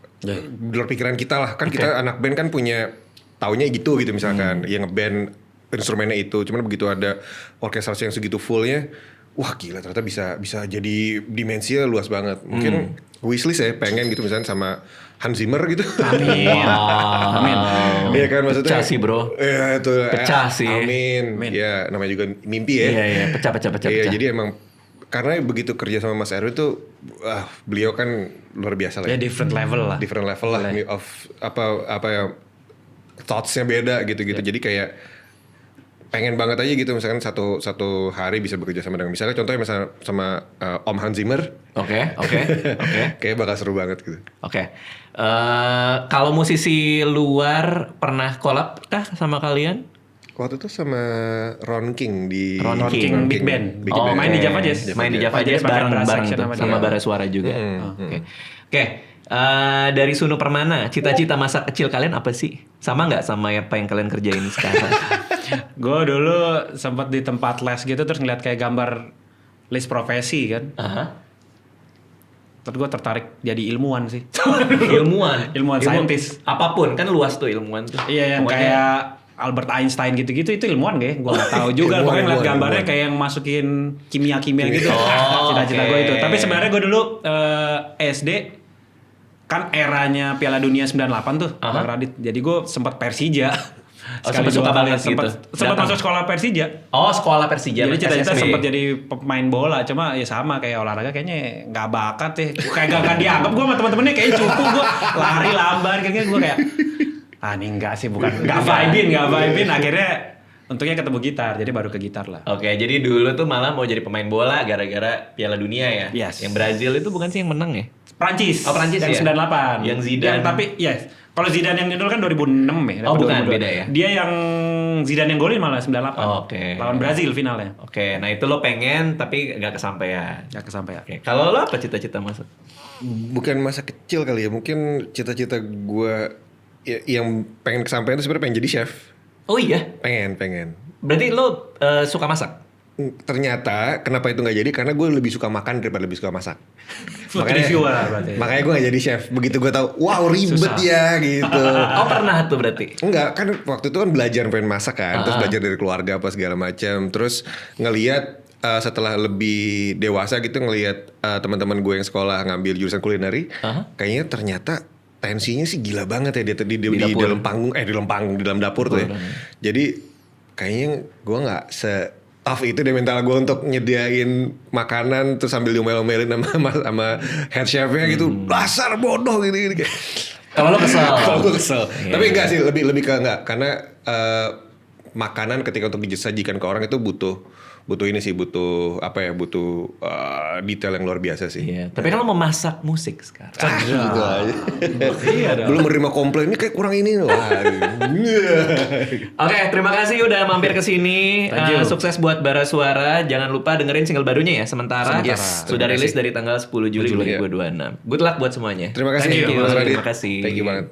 pikiran kita lah. Kan kita anak band kan punya taunya gitu misalkan. Yang ngeband instrumennya itu. Cuman begitu ada orkestrasi yang segitu fullnya, wah gila ternyata bisa jadi dimensinya luas banget. Mungkin wishlist ya pengen gitu misalnya sama Hans Zimmer gitu. Amin. Amin. Iya kan maksudnya. Pecah sih bro. Iya itu. Pecah sih. Amin. Ya namanya juga mimpi ya. Iya pecah. Iya jadi emang karena begitu kerja sama Mas Erwin tuh, beliau kan luar biasa lah. Ya different level lah. Different level lah of apa ya, thoughts-nya beda gitu-gitu. Jadi kayak pengen banget aja gitu misalkan satu hari bisa bekerja sama dengan misalnya contohnya misalnya sama Om Hans Zimmer. Oke. Kayak bakal seru banget gitu. Oke. Kalau musisi luar pernah collab kah sama kalian? Waktu itu sama Ron King di Ron King Big Band. Band. Main di Java Jazz. Main di Java Jazz bareng tuh, sama Bara Suara juga. Oke. Dari Sunu Permana, cita-cita masa kecil kalian apa sih? Sama nggak sama apa yang kalian kerjain sekarang? Gue dulu sempat di tempat les gitu terus ngeliat kayak gambar list profesi kan. Terus gue tertarik jadi ilmuwan sih. Ilmuwan saintis. Apapun kan luas tuh ilmuwan tuh. Iya yang kayak Albert Einstein gitu-gitu itu ilmuwan gak ya? Gue gak tahu juga. Pokoknya ngeliat gambarnya kayak yang masukin kimia-kimia gitu. Cita-cita gue itu. Tapi sebenarnya gue dulu SD kan eranya Piala Dunia 98 tuh, Bang Radit. Jadi gue sempat Persija. Sekali suka banget gitu. Sempat masuk sekolah Persija. Oh, sekolah Persija. Jadi cita-cita sempat jadi pemain bola, cuma ya sama kayak olahraga kayaknya nggak bakat ya. Kayak gak dianggap gue sama teman-temannya kayak cukup gue lari lamban kayaknya gue kayak ini enggak sih bukan nggak vibin akhirnya untungnya ketemu gitar jadi baru ke gitar lah. Oke, jadi dulu tuh malah mau jadi pemain bola gara-gara Piala Dunia ya. Yes. Yang Brazil itu bukan sih yang menang ya? Prancis. Oh, Prancis yang ya. 98. Yang Zidane. Tapi yes, Kalau Zidane yang nyundul kan 2006 ya. Oh, bukan, 2002. beda ya? Dia yang Zidane yang golin malah 98. Oh, oke. Lawan Brazil finalnya. Oke, nah itu lo pengen tapi nggak kesampaian. Gak kesampaian. Oke, kalau lo apa cita-cita masuk? Bukan masa kecil kali ya, mungkin cita-cita gue yang pengen kesampaian itu sebenarnya pengen jadi chef. Oh iya, Pengen. berarti lo suka masak? Ternyata kenapa itu nggak jadi karena gue lebih suka makan daripada lebih suka masak. Food reviewer berarti. Makanya gue nggak jadi chef. Begitu gue tahu, wow ribet Susah. ya gitu. Oh pernah tuh berarti? Enggak, kan waktu itu kan belajar pengen masak kan, terus belajar dari keluarga apa segala macam, terus ngelihat setelah lebih dewasa gitu ngelihat teman-teman gue yang sekolah ngambil jurusan kulineri, kayaknya ternyata tensinya sih gila banget ya di dalam panggung, di dalam dapur tuh ya. Jadi kayaknya gue nggak tough itu deh mental gue untuk nyediain makanan terus sambil diomel-omelin sama head chefnya gitu, dasar bodoh gitu kayak. Kalau lo kesel? Kalau gue kesel, tapi enggak sih, lebih ke enggak karena makanan ketika untuk disajikan ke orang itu butuh ini sih, butuh detail yang luar biasa sih. Iya. Tapi kan lo memasak musik sekarang. Gitu aja. Iya dong. Belum menerima komplain ini kayak kurang ini loh. Oke, terima kasih udah mampir ke sini. Thank you. Sukses buat Bara Suara. Jangan lupa dengerin single barunya ya. Sementara Yes, sudah terima rilis kasih. dari tanggal 10 Juli 2026. Good luck buat semuanya. Terima kasih. Thank you. Mas Radit. Terima kasih. Thank you banget.